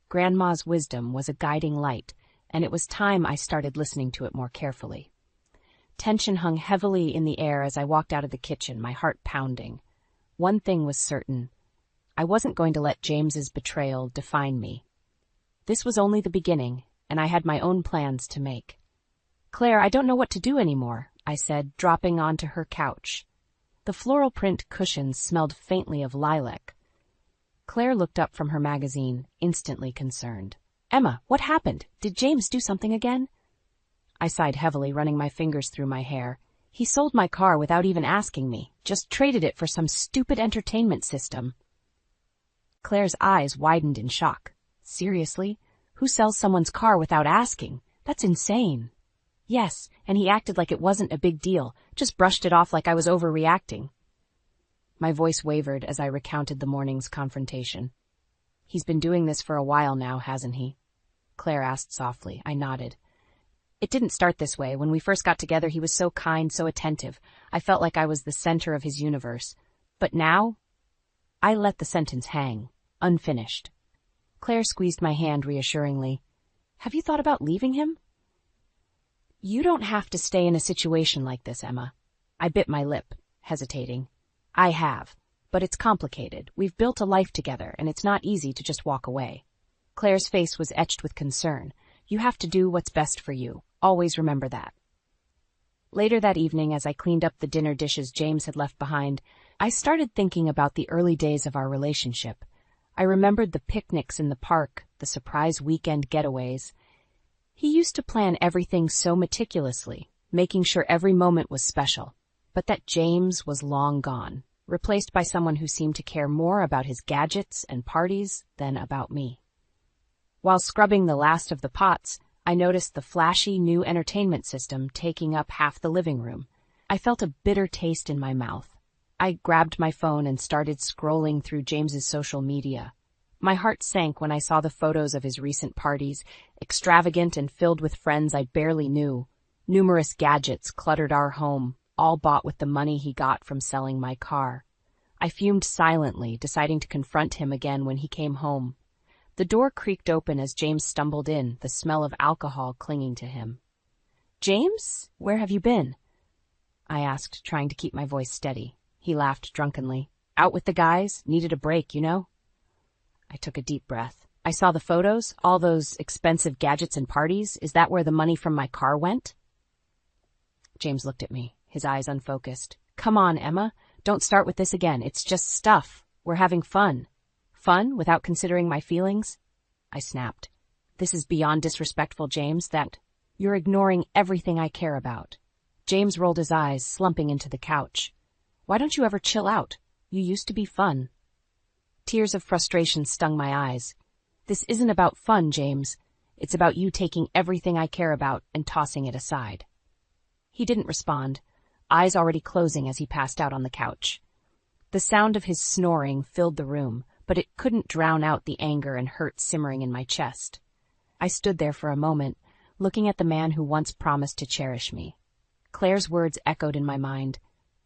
Grandma's wisdom was a guiding light, and it was time I started listening to it more carefully. Tension hung heavily in the air as I walked out of the kitchen, my heart pounding. One thing was certain. I wasn't going to let James's betrayal define me. This was only the beginning, and I had my own plans to make. Claire, I don't know what to do anymore, I said, dropping onto her couch. The floral print cushions smelled faintly of lilac. Claire looked up from her magazine, instantly concerned. Emma, what happened? Did James do something again? I sighed heavily, running my fingers through my hair. He sold my car without even asking me, just traded it for some stupid entertainment system. Claire's eyes widened in shock. Seriously? Who sells someone's car without asking? That's insane. Yes, and he acted like it wasn't a big deal, just brushed it off like I was overreacting. My voice wavered as I recounted the morning's confrontation. He's been doing this for a while now, hasn't he? Claire asked softly. I nodded. It didn't start this way. When we first got together, he was so kind, so attentive. I felt like I was the center of his universe. But now, I let the sentence hang, unfinished. Claire squeezed my hand reassuringly. Have you thought about leaving him? You don't have to stay in a situation like this, Emma. I bit my lip, hesitating. I have, but it's complicated. We've built a life together, and it's not easy to just walk away. Claire's face was etched with concern. You have to do what's best for you. Always remember that. Later that evening, as I cleaned up the dinner dishes James had left behind, I started thinking about the early days of our relationship. I remembered the picnics in the park, the surprise weekend getaways. He used to plan everything so meticulously, making sure every moment was special. But that James was long gone, replaced by someone who seemed to care more about his gadgets and parties than about me. While scrubbing the last of the pots, I noticed the flashy new entertainment system taking up half the living room. I felt a bitter taste in my mouth. I grabbed my phone and started scrolling through James's social media. My heart sank when I saw the photos of his recent parties, extravagant and filled with friends I barely knew. Numerous gadgets cluttered our home, all bought with the money he got from selling my car. I fumed silently, deciding to confront him again when he came home. The door creaked open as James stumbled in, the smell of alcohol clinging to him. James, where have you been? I asked, trying to keep my voice steady. He laughed drunkenly. Out with the guys, needed a break, you know? I took a deep breath. I saw the photos, all those expensive gadgets and parties. Is that where the money from my car went? James looked at me, his eyes unfocused. Come on, Emma. Don't start with this again. It's just stuff. We're having fun. Fun without considering my feelings? I snapped. This is beyond disrespectful, James, that you're ignoring everything I care about. James rolled his eyes, slumping into the couch. Why don't you ever chill out? You used to be fun. Tears of frustration stung my eyes. This isn't about fun, James. It's about you taking everything I care about and tossing it aside. He didn't respond, eyes already closing as he passed out on the couch. The sound of his snoring filled the room, but it couldn't drown out the anger and hurt simmering in my chest. I stood there for a moment, looking at the man who once promised to cherish me. Claire's words echoed in my mind.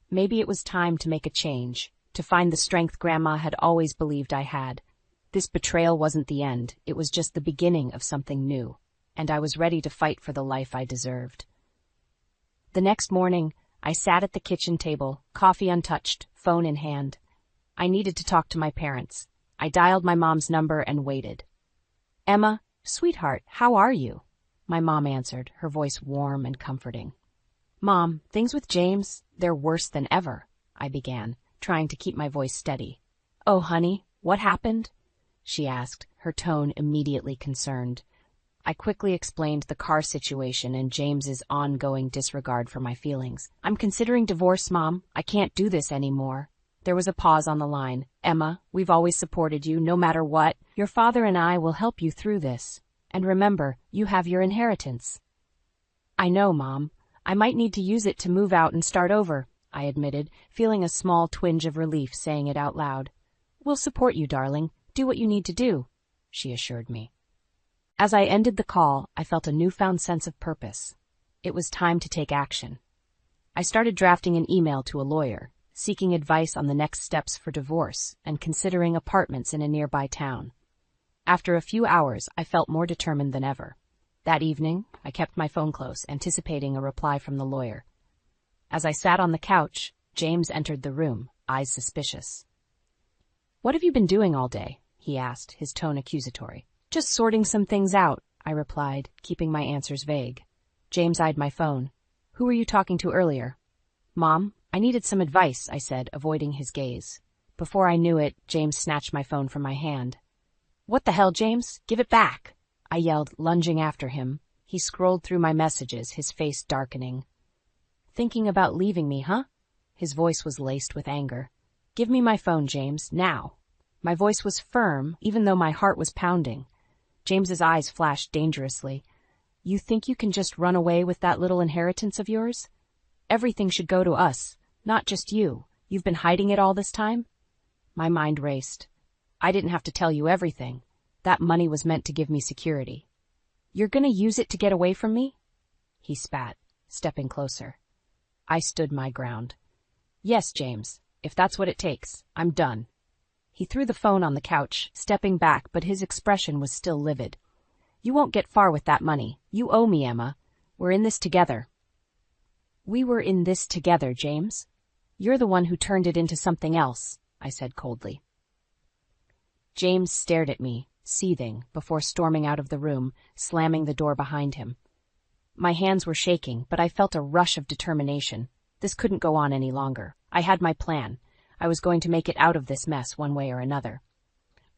Maybe it was time to make a change, to find the strength Grandma had always believed I had. This betrayal wasn't the end, it was just the beginning of something new, and I was ready to fight for the life I deserved. The next morning, I sat at the kitchen table, coffee untouched, phone in hand. I needed to talk to my parents. I dialed my mom's number and waited. Emma, sweetheart, how are you? My mom answered, her voice warm and comforting. Mom, things with James, they're worse than ever, I began, trying to keep my voice steady. Oh, honey, what happened? She asked, her tone immediately concerned. I quickly explained the car situation and James's ongoing disregard for my feelings. I'm considering divorce, Mom. I can't do this anymore. There was a pause on the line. Emma, we've always supported you, no matter what. Your father and I will help you through this. And remember, you have your inheritance. I know, Mom. I might need to use it to move out and start over, I admitted, feeling a small twinge of relief saying it out loud. We'll support you, darling. Do what you need to do, she assured me. As I ended the call, I felt a newfound sense of purpose. It was time to take action. I started drafting an email to a lawyer, seeking advice on the next steps for divorce and considering apartments in a nearby town. After a few hours, I felt more determined than ever. That evening, I kept my phone close, anticipating a reply from the lawyer. As I sat on the couch, James entered the room, eyes suspicious. What have you been doing all day? He asked, his tone accusatory. Just sorting some things out, I replied, keeping my answers vague. James eyed my phone. Who were you talking to earlier? Mom, I needed some advice, I said, avoiding his gaze. Before I knew it, James snatched my phone from my hand. What the hell, James? Give it back, I yelled, lunging after him. He scrolled through my messages, his face darkening. Thinking about leaving me, huh? His voice was laced with anger. Give me my phone, James, now. My voice was firm, even though my heart was pounding. James's eyes flashed dangerously. You think you can just run away with that little inheritance of yours? Everything should go to us, not just you. You've been hiding it all this time? My mind raced. I didn't have to tell you everything. That money was meant to give me security. You're gonna use it to get away from me? He spat, stepping closer. I stood my ground. Yes, James, if that's what it takes. I'm done. He threw the phone on the couch, stepping back, but his expression was still livid. You won't get far with that money. You owe me, Emma. We're in this together. We were in this together, James. You're the one who turned it into something else, I said coldly. James stared at me, seething, before storming out of the room, slamming the door behind him. My hands were shaking, but I felt a rush of determination. This couldn't go on any longer. I had my plan. I was going to make it out of this mess one way or another.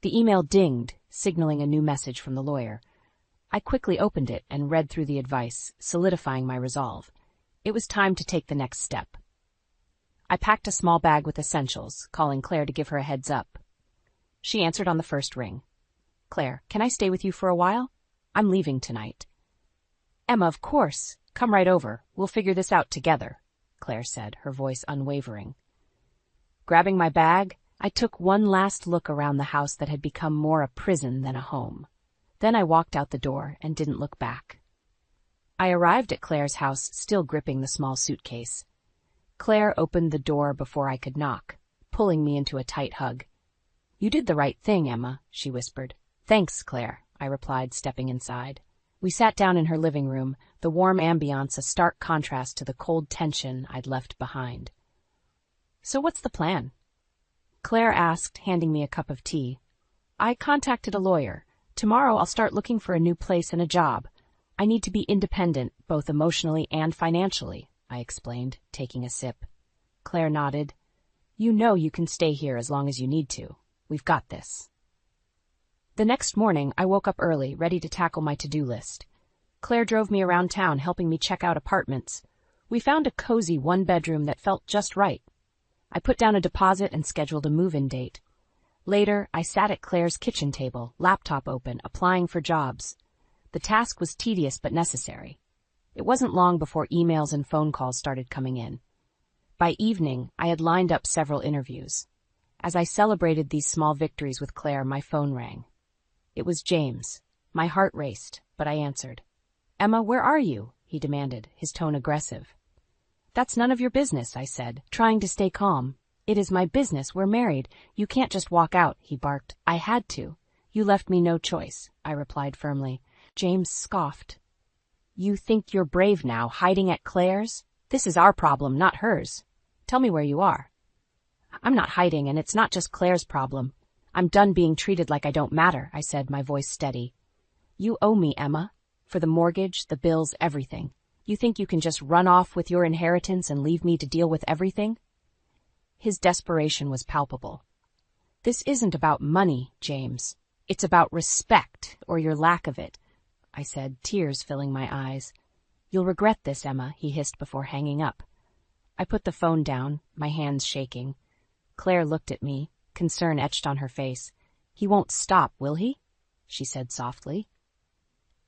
The email dinged, signaling a new message from the lawyer. I quickly opened it and read through the advice, solidifying my resolve. It was time to take the next step. I packed a small bag with essentials, calling Claire to give her a heads up. She answered on the first ring. Claire, can I stay with you for a while? I'm leaving tonight. Emma, of course. Come right over. We'll figure this out together, Claire said, her voice unwavering. Grabbing my bag, I took one last look around the house that had become more a prison than a home. Then I walked out the door and didn't look back. I arrived at Claire's house, still gripping the small suitcase. Claire opened the door before I could knock, pulling me into a tight hug. You did the right thing, Emma, she whispered. Thanks, Claire, I replied, stepping inside. We sat down in her living room, the warm ambiance a stark contrast to the cold tension I'd left behind. So what's the plan? Claire asked, handing me a cup of tea. I contacted a lawyer. Tomorrow I'll start looking for a new place and a job. I need to be independent, both emotionally and financially, I explained, taking a sip. Claire nodded. You know you can stay here as long as you need to. We've got this. The next morning, I woke up early, ready to tackle my to-do list. Claire drove me around town, helping me check out apartments. We found a cozy one-bedroom that felt just right. I put down a deposit and scheduled a move-in date. Later, I sat at Claire's kitchen table, laptop open, applying for jobs. The task was tedious but necessary. It wasn't long before emails and phone calls started coming in. By evening, I had lined up several interviews. As I celebrated these small victories with Claire, my phone rang. It was James. My heart raced, but I answered. Emma, where are you? He demanded, his tone aggressive. That's none of your business, I said, trying to stay calm. It is my business. We're married. You can't just walk out, he barked. I had to. You left me no choice, I replied firmly. James scoffed. You think you're brave now, hiding at Claire's? This is our problem, not hers. Tell me where you are. I'm not hiding, and it's not just Claire's problem. I'm done being treated like I don't matter, I said, my voice steady. You owe me, Emma. For the mortgage, the bills, everything. You think you can just run off with your inheritance and leave me to deal with everything? His desperation was palpable. This isn't about money, James. It's about respect, or your lack of it. I said, tears filling my eyes. You'll regret this, Emma, he hissed before hanging up. I put the phone down, my hands shaking. Claire looked at me, concern etched on her face. He won't stop, will he? She said softly.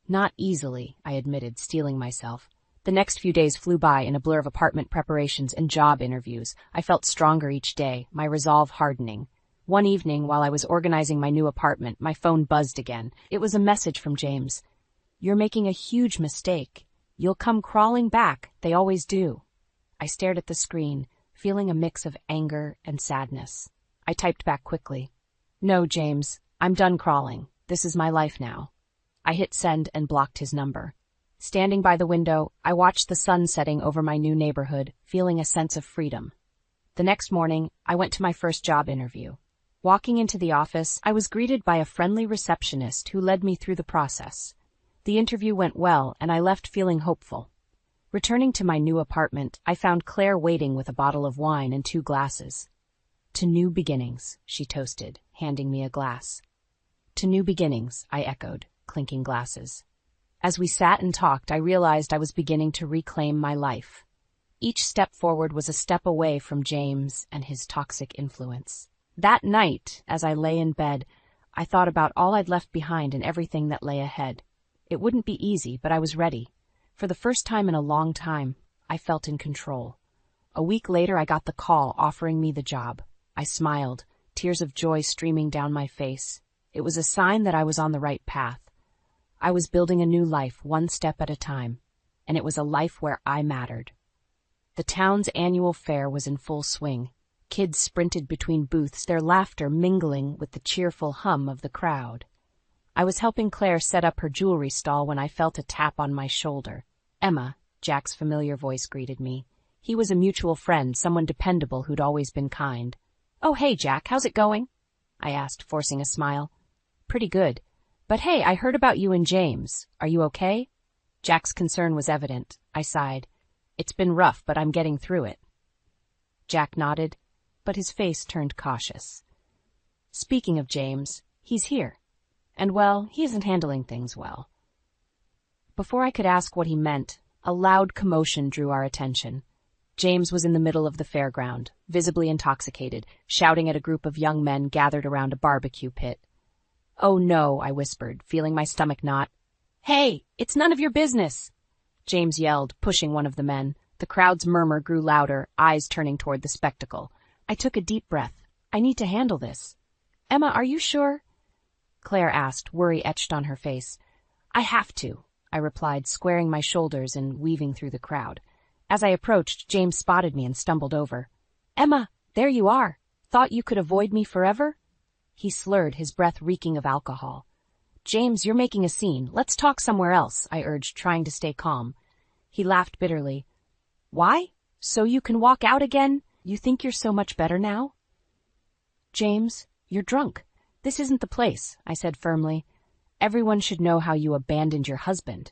Not easily, I admitted, steeling myself. The next few days flew by in a blur of apartment preparations and job interviews. I felt stronger each day, my resolve hardening. One evening, while I was organizing my new apartment, my phone buzzed again. It was a message from James. You're making a huge mistake. You'll come crawling back. They always do. I stared at the screen, feeling a mix of anger and sadness. I typed back quickly. No, James, I'm done crawling. This is my life now. I hit send and blocked his number. Standing by the window, I watched the sun setting over my new neighborhood, feeling a sense of freedom. The next morning, I went to my first job interview. Walking into the office, I was greeted by a friendly receptionist who led me through the process. The interview went well, and I left feeling hopeful. Returning to my new apartment, I found Claire waiting with a bottle of wine and 2 glasses. To new beginnings, she toasted, handing me a glass. To new beginnings, I echoed, clinking glasses. As we sat and talked, I realized I was beginning to reclaim my life. Each step forward was a step away from James and his toxic influence. That night, as I lay in bed, I thought about all I'd left behind and everything that lay ahead. It wouldn't be easy, but I was ready. For the first time in a long time, I felt in control. A week later, I got the call offering me the job. I smiled, tears of joy streaming down my face. It was a sign that I was on the right path. I was building a new life, one step at a time, and it was a life where I mattered. The town's annual fair was in full swing. Kids sprinted between booths, their laughter mingling with the cheerful hum of the crowd. I was helping Claire set up her jewelry stall when I felt a tap on my shoulder. Emma, Jack's familiar voice greeted me. He was a mutual friend, someone dependable who'd always been kind. Oh, hey, Jack, how's it going? I asked, forcing a smile. Pretty good. But hey, I heard about you and James. Are you okay? Jack's concern was evident. I sighed. It's been rough, but I'm getting through it. Jack nodded, but his face turned cautious. Speaking of James, he's here. And, well, he isn't handling things well. Before I could ask what he meant, a loud commotion drew our attention. James was in the middle of the fairground, visibly intoxicated, shouting at a group of young men gathered around a barbecue pit. Oh no, I whispered, feeling my stomach knot. Hey, it's none of your business, James yelled, pushing one of the men. The crowd's murmur grew louder, eyes turning toward the spectacle. I took a deep breath. I need to handle this. Emma, are you sure? Claire asked, worry etched on her face. I have to, I replied, squaring my shoulders and weaving through the crowd. As I approached, James spotted me and stumbled over. Emma, there you are. Thought you could avoid me forever? He slurred, his breath reeking of alcohol. James, you're making a scene. Let's talk somewhere else, I urged, trying to stay calm. He laughed bitterly. Why? So you can walk out again? You think you're so much better now? James, you're drunk. This isn't the place, I said firmly. Everyone should know how you abandoned your husband.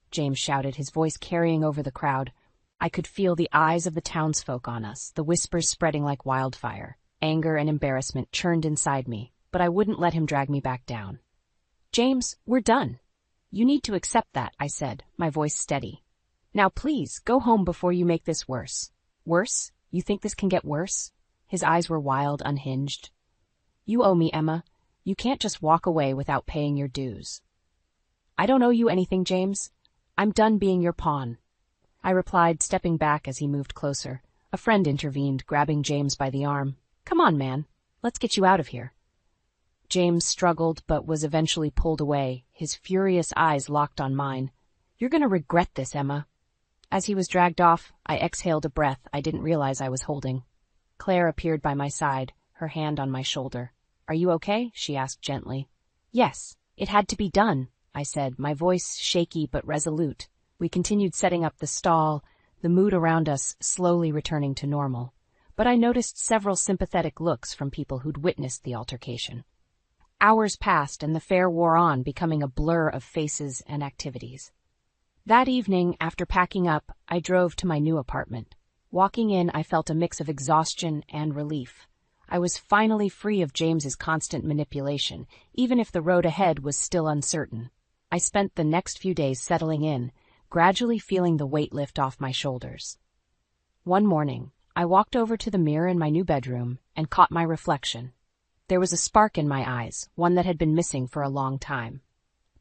James shouted, his voice carrying over the crowd. I could feel the eyes of the townsfolk on us, the whispers spreading like wildfire. Anger and embarrassment churned inside me, but I wouldn't let him drag me back down. James, we're done. You need to accept that, I said, my voice steady. Now please, go home before you make this worse. Worse? You think this can get worse? His eyes were wild, unhinged. You owe me, Emma. You can't just walk away without paying your dues. I don't owe you anything, James. I'm done being your pawn. I replied, stepping back as he moved closer. A friend intervened, grabbing James by the arm. Come on, man. Let's get you out of here. James struggled, but was eventually pulled away, his furious eyes locked on mine. You're going to regret this, Emma. As he was dragged off, I exhaled a breath I didn't realize I was holding. Claire appeared by my side, her hand on my shoulder. Are you okay? She asked gently. Yes, it had to be done, I said, my voice shaky but resolute. We continued setting up the stall, the mood around us slowly returning to normal. But I noticed several sympathetic looks from people who'd witnessed the altercation. Hours passed and the fair wore on, becoming a blur of faces and activities. That evening, after packing up, I drove to my new apartment. Walking in, I felt a mix of exhaustion and relief. I was finally free of James's constant manipulation, even if the road ahead was still uncertain. I spent the next few days settling in, gradually feeling the weight lift off my shoulders. One morning, I walked over to the mirror in my new bedroom and caught my reflection. There was a spark in my eyes, one that had been missing for a long time.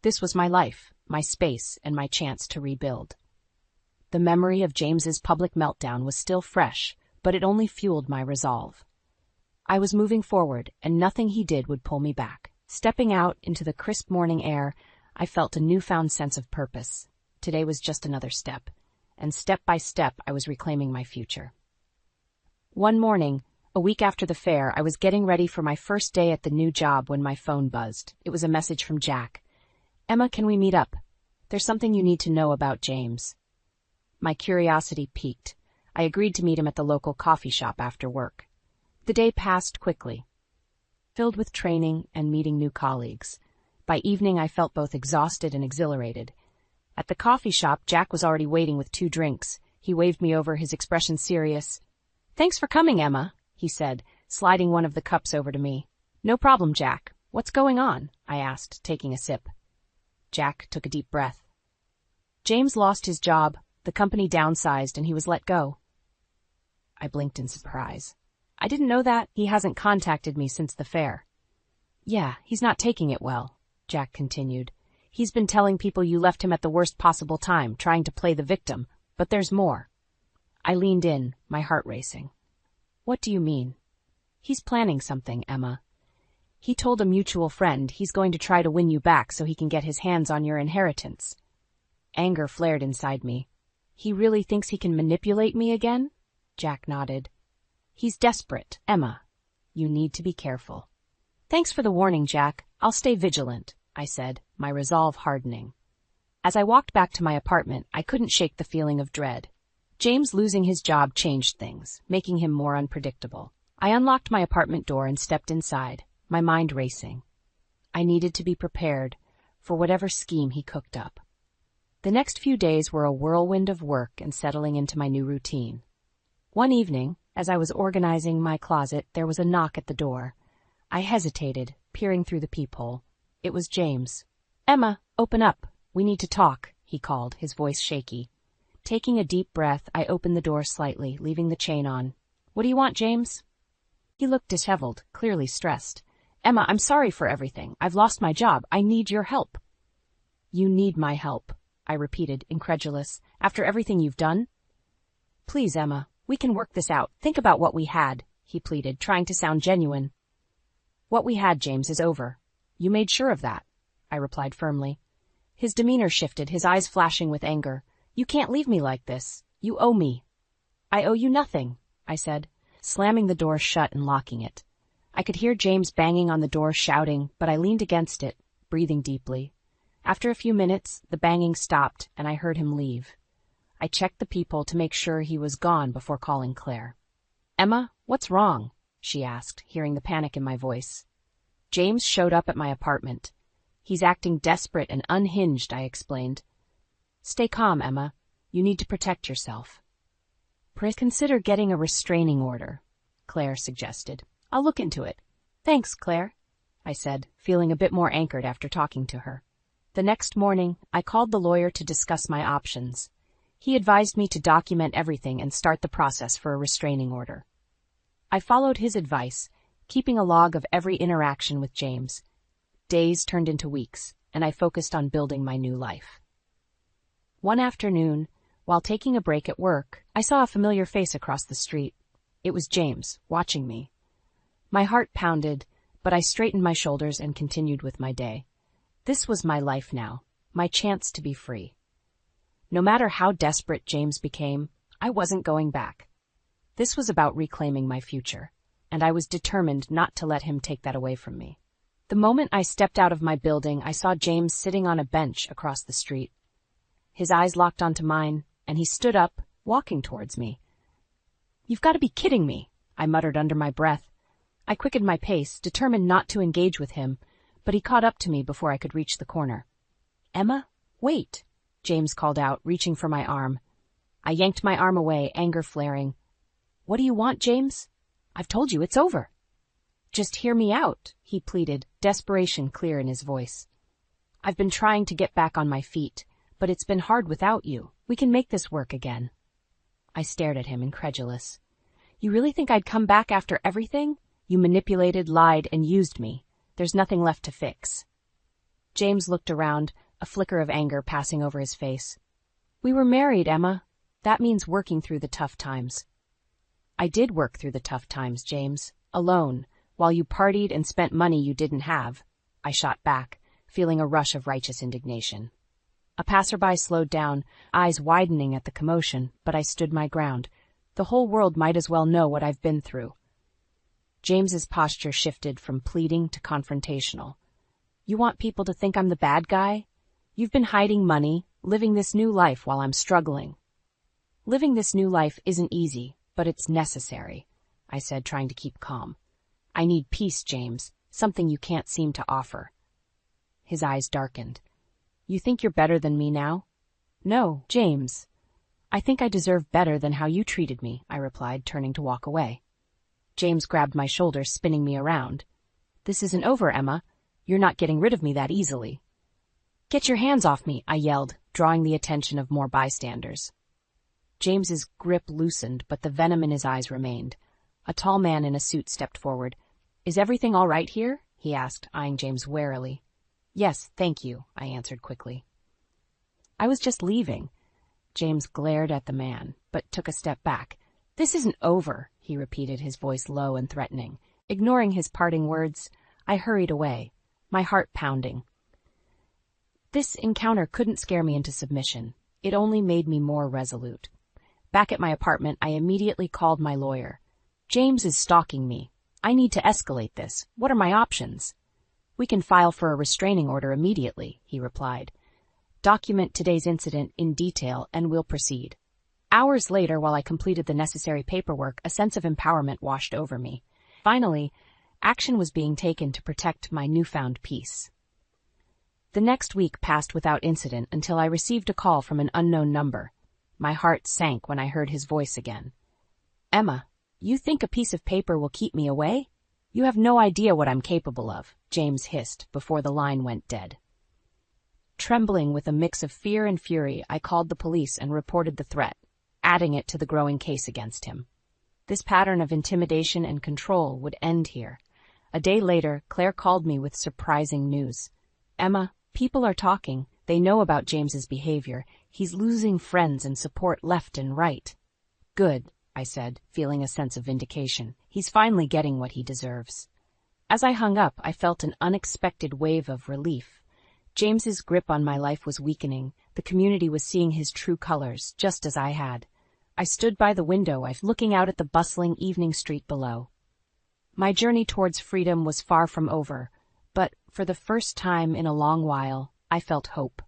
This was my life, my space, and my chance to rebuild. The memory of James's public meltdown was still fresh, but it only fueled my resolve. I was moving forward, and nothing he did would pull me back. Stepping out into the crisp morning air, I felt a newfound sense of purpose. Today was just another step, and step by step I was reclaiming my future. One morning, a week after the fair, I was getting ready for my first day at the new job when my phone buzzed. It was a message from Jack. "Emma, can we meet up? There's something you need to know about James." My curiosity piqued. I agreed to meet him at the local coffee shop after work. The day passed quickly, filled with training and meeting new colleagues. By evening, I felt both exhausted and exhilarated. At the coffee shop, Jack was already waiting with 2 drinks. He waved me over, his expression serious. "Thanks for coming, Emma," he said, sliding one of the cups over to me. "No problem, Jack. What's going on?" I asked, taking a sip. Jack took a deep breath. "James lost his job, the company downsized, and he was let go." I blinked in surprise. "I didn't know that. He hasn't contacted me since the fair." "Yeah, he's not taking it well," Jack continued. "He's been telling people you left him at the worst possible time, trying to play the victim, but there's more." I leaned in, my heart racing. "What do you mean?" "He's planning something, Emma. He told a mutual friend he's going to try to win you back so he can get his hands on your inheritance." Anger flared inside me. "He really thinks he can manipulate me again?" Jack nodded. "He's desperate, Emma. You need to be careful." "Thanks for the warning, Jack. I'll stay vigilant," I said, my resolve hardening. As I walked back to my apartment, I couldn't shake the feeling of dread. James losing his job changed things, making him more unpredictable. I unlocked my apartment door and stepped inside, my mind racing. I needed to be prepared for whatever scheme he cooked up. The next few days were a whirlwind of work and settling into my new routine. One evening, as I was organizing my closet, there was a knock at the door. I hesitated, peering through the peephole. It was James. "Emma, open up. We need to talk," he called, his voice shaky. Taking a deep breath, I opened the door slightly, leaving the chain on. "What do you want, James?" He looked disheveled, clearly stressed. "Emma, I'm sorry for everything. I've lost my job. I need your help." "You need my help," I repeated, incredulous. "After everything you've done?" "Please, Emma, we can work this out. Think about what we had," he pleaded, trying to sound genuine. "What we had, James, is over. You made sure of that," I replied firmly. His demeanor shifted, his eyes flashing with anger. "You can't leave me like this. You owe me." "I owe you nothing," I said, slamming the door shut and locking it. I could hear James banging on the door, shouting, but I leaned against it, breathing deeply. After a few minutes, the banging stopped, and I heard him leave. I checked the peephole to make sure he was gone before calling Claire. "Emma, what's wrong?" she asked, hearing the panic in my voice. James showed up at my apartment. "He's acting desperate and unhinged," I explained. "Stay calm, Emma. You need to protect yourself." "Consider getting a restraining order," Claire suggested. "I'll look into it." "Thanks, Claire," I said, feeling a bit more anchored after talking to her. The next morning, I called the lawyer to discuss my options. He advised me to document everything and start the process for a restraining order. I followed his advice, keeping a log of every interaction with James. Days turned into weeks, and I focused on building my new life. One afternoon, while taking a break at work, I saw a familiar face across the street. It was James, watching me. My heart pounded, but I straightened my shoulders and continued with my day. This was my life now, my chance to be free. No matter how desperate James became, I wasn't going back. This was about reclaiming my future, and I was determined not to let him take that away from me. The moment I stepped out of my building, I saw James sitting on a bench across the street. His eyes locked onto mine, and he stood up, walking towards me. "You've got to be kidding me," I muttered under my breath. I quickened my pace, determined not to engage with him, but he caught up to me before I could reach the corner. "Emma, wait," James called out, reaching for my arm. I yanked my arm away, anger flaring. "What do you want, James? I've told you it's over." "Just hear me out," he pleaded, desperation clear in his voice. I've been trying to get back on my feet, but it's been hard without you. We can make this work again. I stared at him, incredulous. You really think I'd come back after everything? You manipulated, lied, and used me. There's nothing left to fix. James looked around, a flicker of anger passing over his face. We were married, Emma. That means working through the tough times. I did work through the tough times, James, alone, while you partied and spent money you didn't have. I shot back, feeling a rush of righteous indignation. A passerby slowed down, eyes widening at the commotion, but I stood my ground. The whole world might as well know what I've been through. James's posture shifted from pleading to confrontational. You want people to think I'm the bad guy? You've been hiding money, living this new life while I'm struggling. Living this new life isn't easy, but it's necessary, I said, trying to keep calm. I need peace, James, something you can't seem to offer. His eyes darkened. You think you're better than me now? No, James. I think I deserve better than how you treated me, I replied, turning to walk away. James grabbed my shoulder, spinning me around. This isn't over, Emma. You're not getting rid of me that easily. Get your hands off me, I yelled, drawing the attention of more bystanders. James's grip loosened, but the venom in his eyes remained. A tall man in a suit stepped forward. Is everything all right here? He asked, eyeing James warily. Yes, thank you, I answered quickly. I was just leaving. James glared at the man, but took a step back. This isn't over, he repeated, his voice low and threatening. Ignoring his parting words, I hurried away, my heart pounding. This encounter couldn't scare me into submission. It only made me more resolute. Back at my apartment, I immediately called my lawyer. James is stalking me. I need to escalate this. What are my options? We can file for a restraining order immediately, he replied. Document today's incident in detail and we'll proceed. Hours later, while I completed the necessary paperwork, a sense of empowerment washed over me. Finally, action was being taken to protect my newfound peace. The next week passed without incident until I received a call from an unknown number. My heart sank when I heard his voice again. Emma, you think a piece of paper will keep me away? You have no idea what I'm capable of, James hissed before the line went dead. Trembling with a mix of fear and fury, I called the police and reported the threat, adding it to the growing case against him. This pattern of intimidation and control would end here. A day later, Claire called me with surprising news. Emma, people are talking. They know about James's behavior. He's losing friends and support left and right. Good, I said, feeling a sense of vindication. He's finally getting what he deserves. As I hung up, I felt an unexpected wave of relief. James's grip on my life was weakening. The community was seeing his true colors, just as I had. I stood by the window, looking out at the bustling evening street below. My journey towards freedom was far from over, but for the first time in a long while, I felt hope.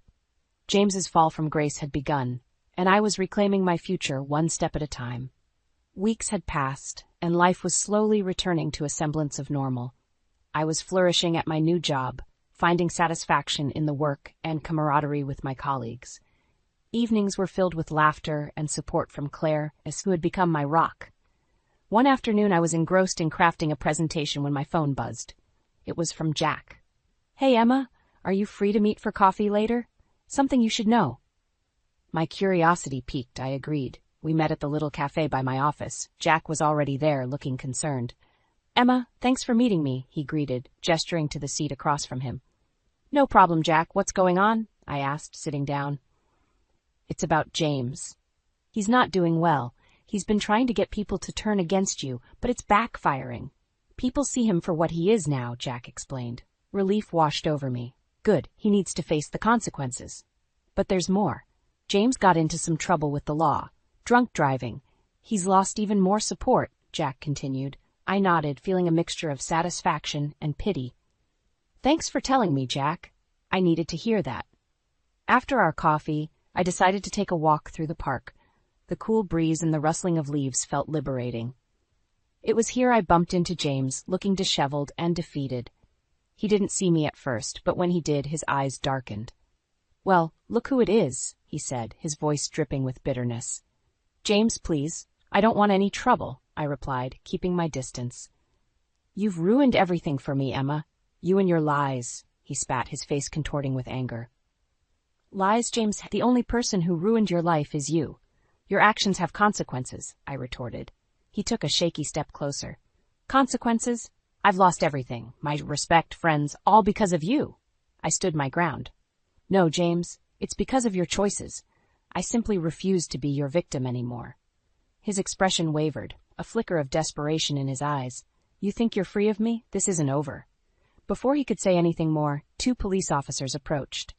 James's fall from grace had begun, and I was reclaiming my future one step at a time. Weeks had passed, and life was slowly returning to a semblance of normal. I was flourishing at my new job, finding satisfaction in the work and camaraderie with my colleagues. Evenings were filled with laughter and support from Claire, who had become my rock. One afternoon I was engrossed in crafting a presentation when my phone buzzed. It was from Jack. Hey Emma, are you free to meet for coffee later? Something you should know. My curiosity piqued, I agreed. We met at the little cafe by my office. Jack was already there, looking concerned. Emma, thanks for meeting me, he greeted, gesturing to the seat across from him. No problem, Jack. What's going on? I asked, sitting down. It's about James. He's not doing well. He's been trying to get people to turn against you, but it's backfiring. People see him for what he is now, Jack explained. Relief washed over me. Good, he needs to face the consequences. But there's more. James got into some trouble with the law. Drunk driving. He's lost even more support, Jack continued. I nodded, feeling a mixture of satisfaction and pity. Thanks for telling me, Jack. I needed to hear that. After our coffee, I decided to take a walk through the park. The cool breeze and the rustling of leaves felt liberating. It was here I bumped into James, looking disheveled and defeated. He didn't see me at first, but when he did, his eyes darkened. Well, look who it is, he said, his voice dripping with bitterness. James, please. I don't want any trouble, I replied, keeping my distance. You've ruined everything for me, Emma. You and your lies, he spat, his face contorting with anger. Lies, James. The only person who ruined your life is you. Your actions have consequences, I retorted. He took a shaky step closer. Consequences? I've lost everything. My respect, friends, all because of you. I stood my ground. No, James, it's because of your choices. I simply refuse to be your victim anymore. His expression wavered, a flicker of desperation in his eyes. You think you're free of me? This isn't over. Before he could say anything more, 2 police officers approached.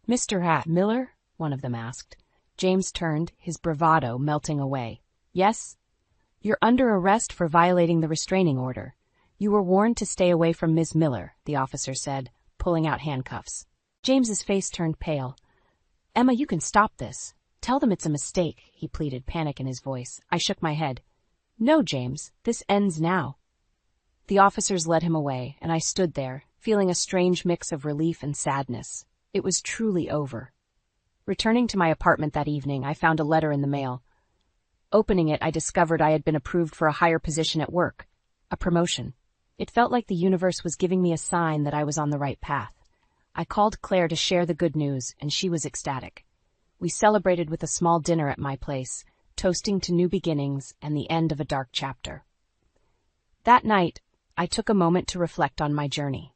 Mr. Miller? One of them asked. James turned, his bravado melting away. Yes? You're under arrest for violating the restraining order. You were warned to stay away from Ms. Miller, the officer said, pulling out handcuffs. James's face turned pale. Emma, you can stop this. Tell them it's a mistake, he pleaded, panic in his voice. I shook my head. No, James, this ends now. The officers led him away, and I stood there, feeling a strange mix of relief and sadness. It was truly over. Returning to my apartment that evening, I found a letter in the mail. Opening it, I discovered I had been approved for a higher position at work, a promotion. It felt like the universe was giving me a sign that I was on the right path. I called Claire to share the good news, and she was ecstatic. We celebrated with a small dinner at my place, toasting to new beginnings and the end of a dark chapter. That night, I took a moment to reflect on my journey.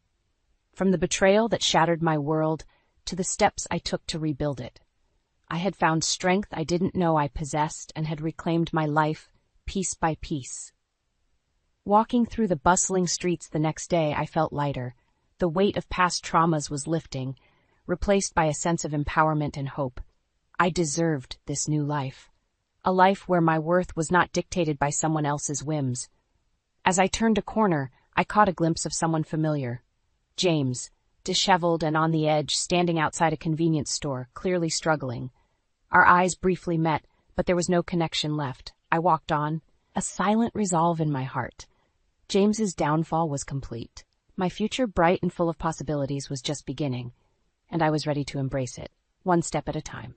From the betrayal that shattered my world to the steps I took to rebuild it. I had found strength I didn't know I possessed and had reclaimed my life piece by piece. Walking through the bustling streets the next day, I felt lighter. The weight of past traumas was lifting, replaced by a sense of empowerment and hope. I deserved this new life. A life where my worth was not dictated by someone else's whims. As I turned a corner, I caught a glimpse of someone familiar. James, disheveled and on the edge, standing outside a convenience store, clearly struggling. Our eyes briefly met, but there was no connection left. I walked on, a silent resolve in my heart. James's downfall was complete. My future, bright and full of possibilities, was just beginning, and I was ready to embrace it, one step at a time.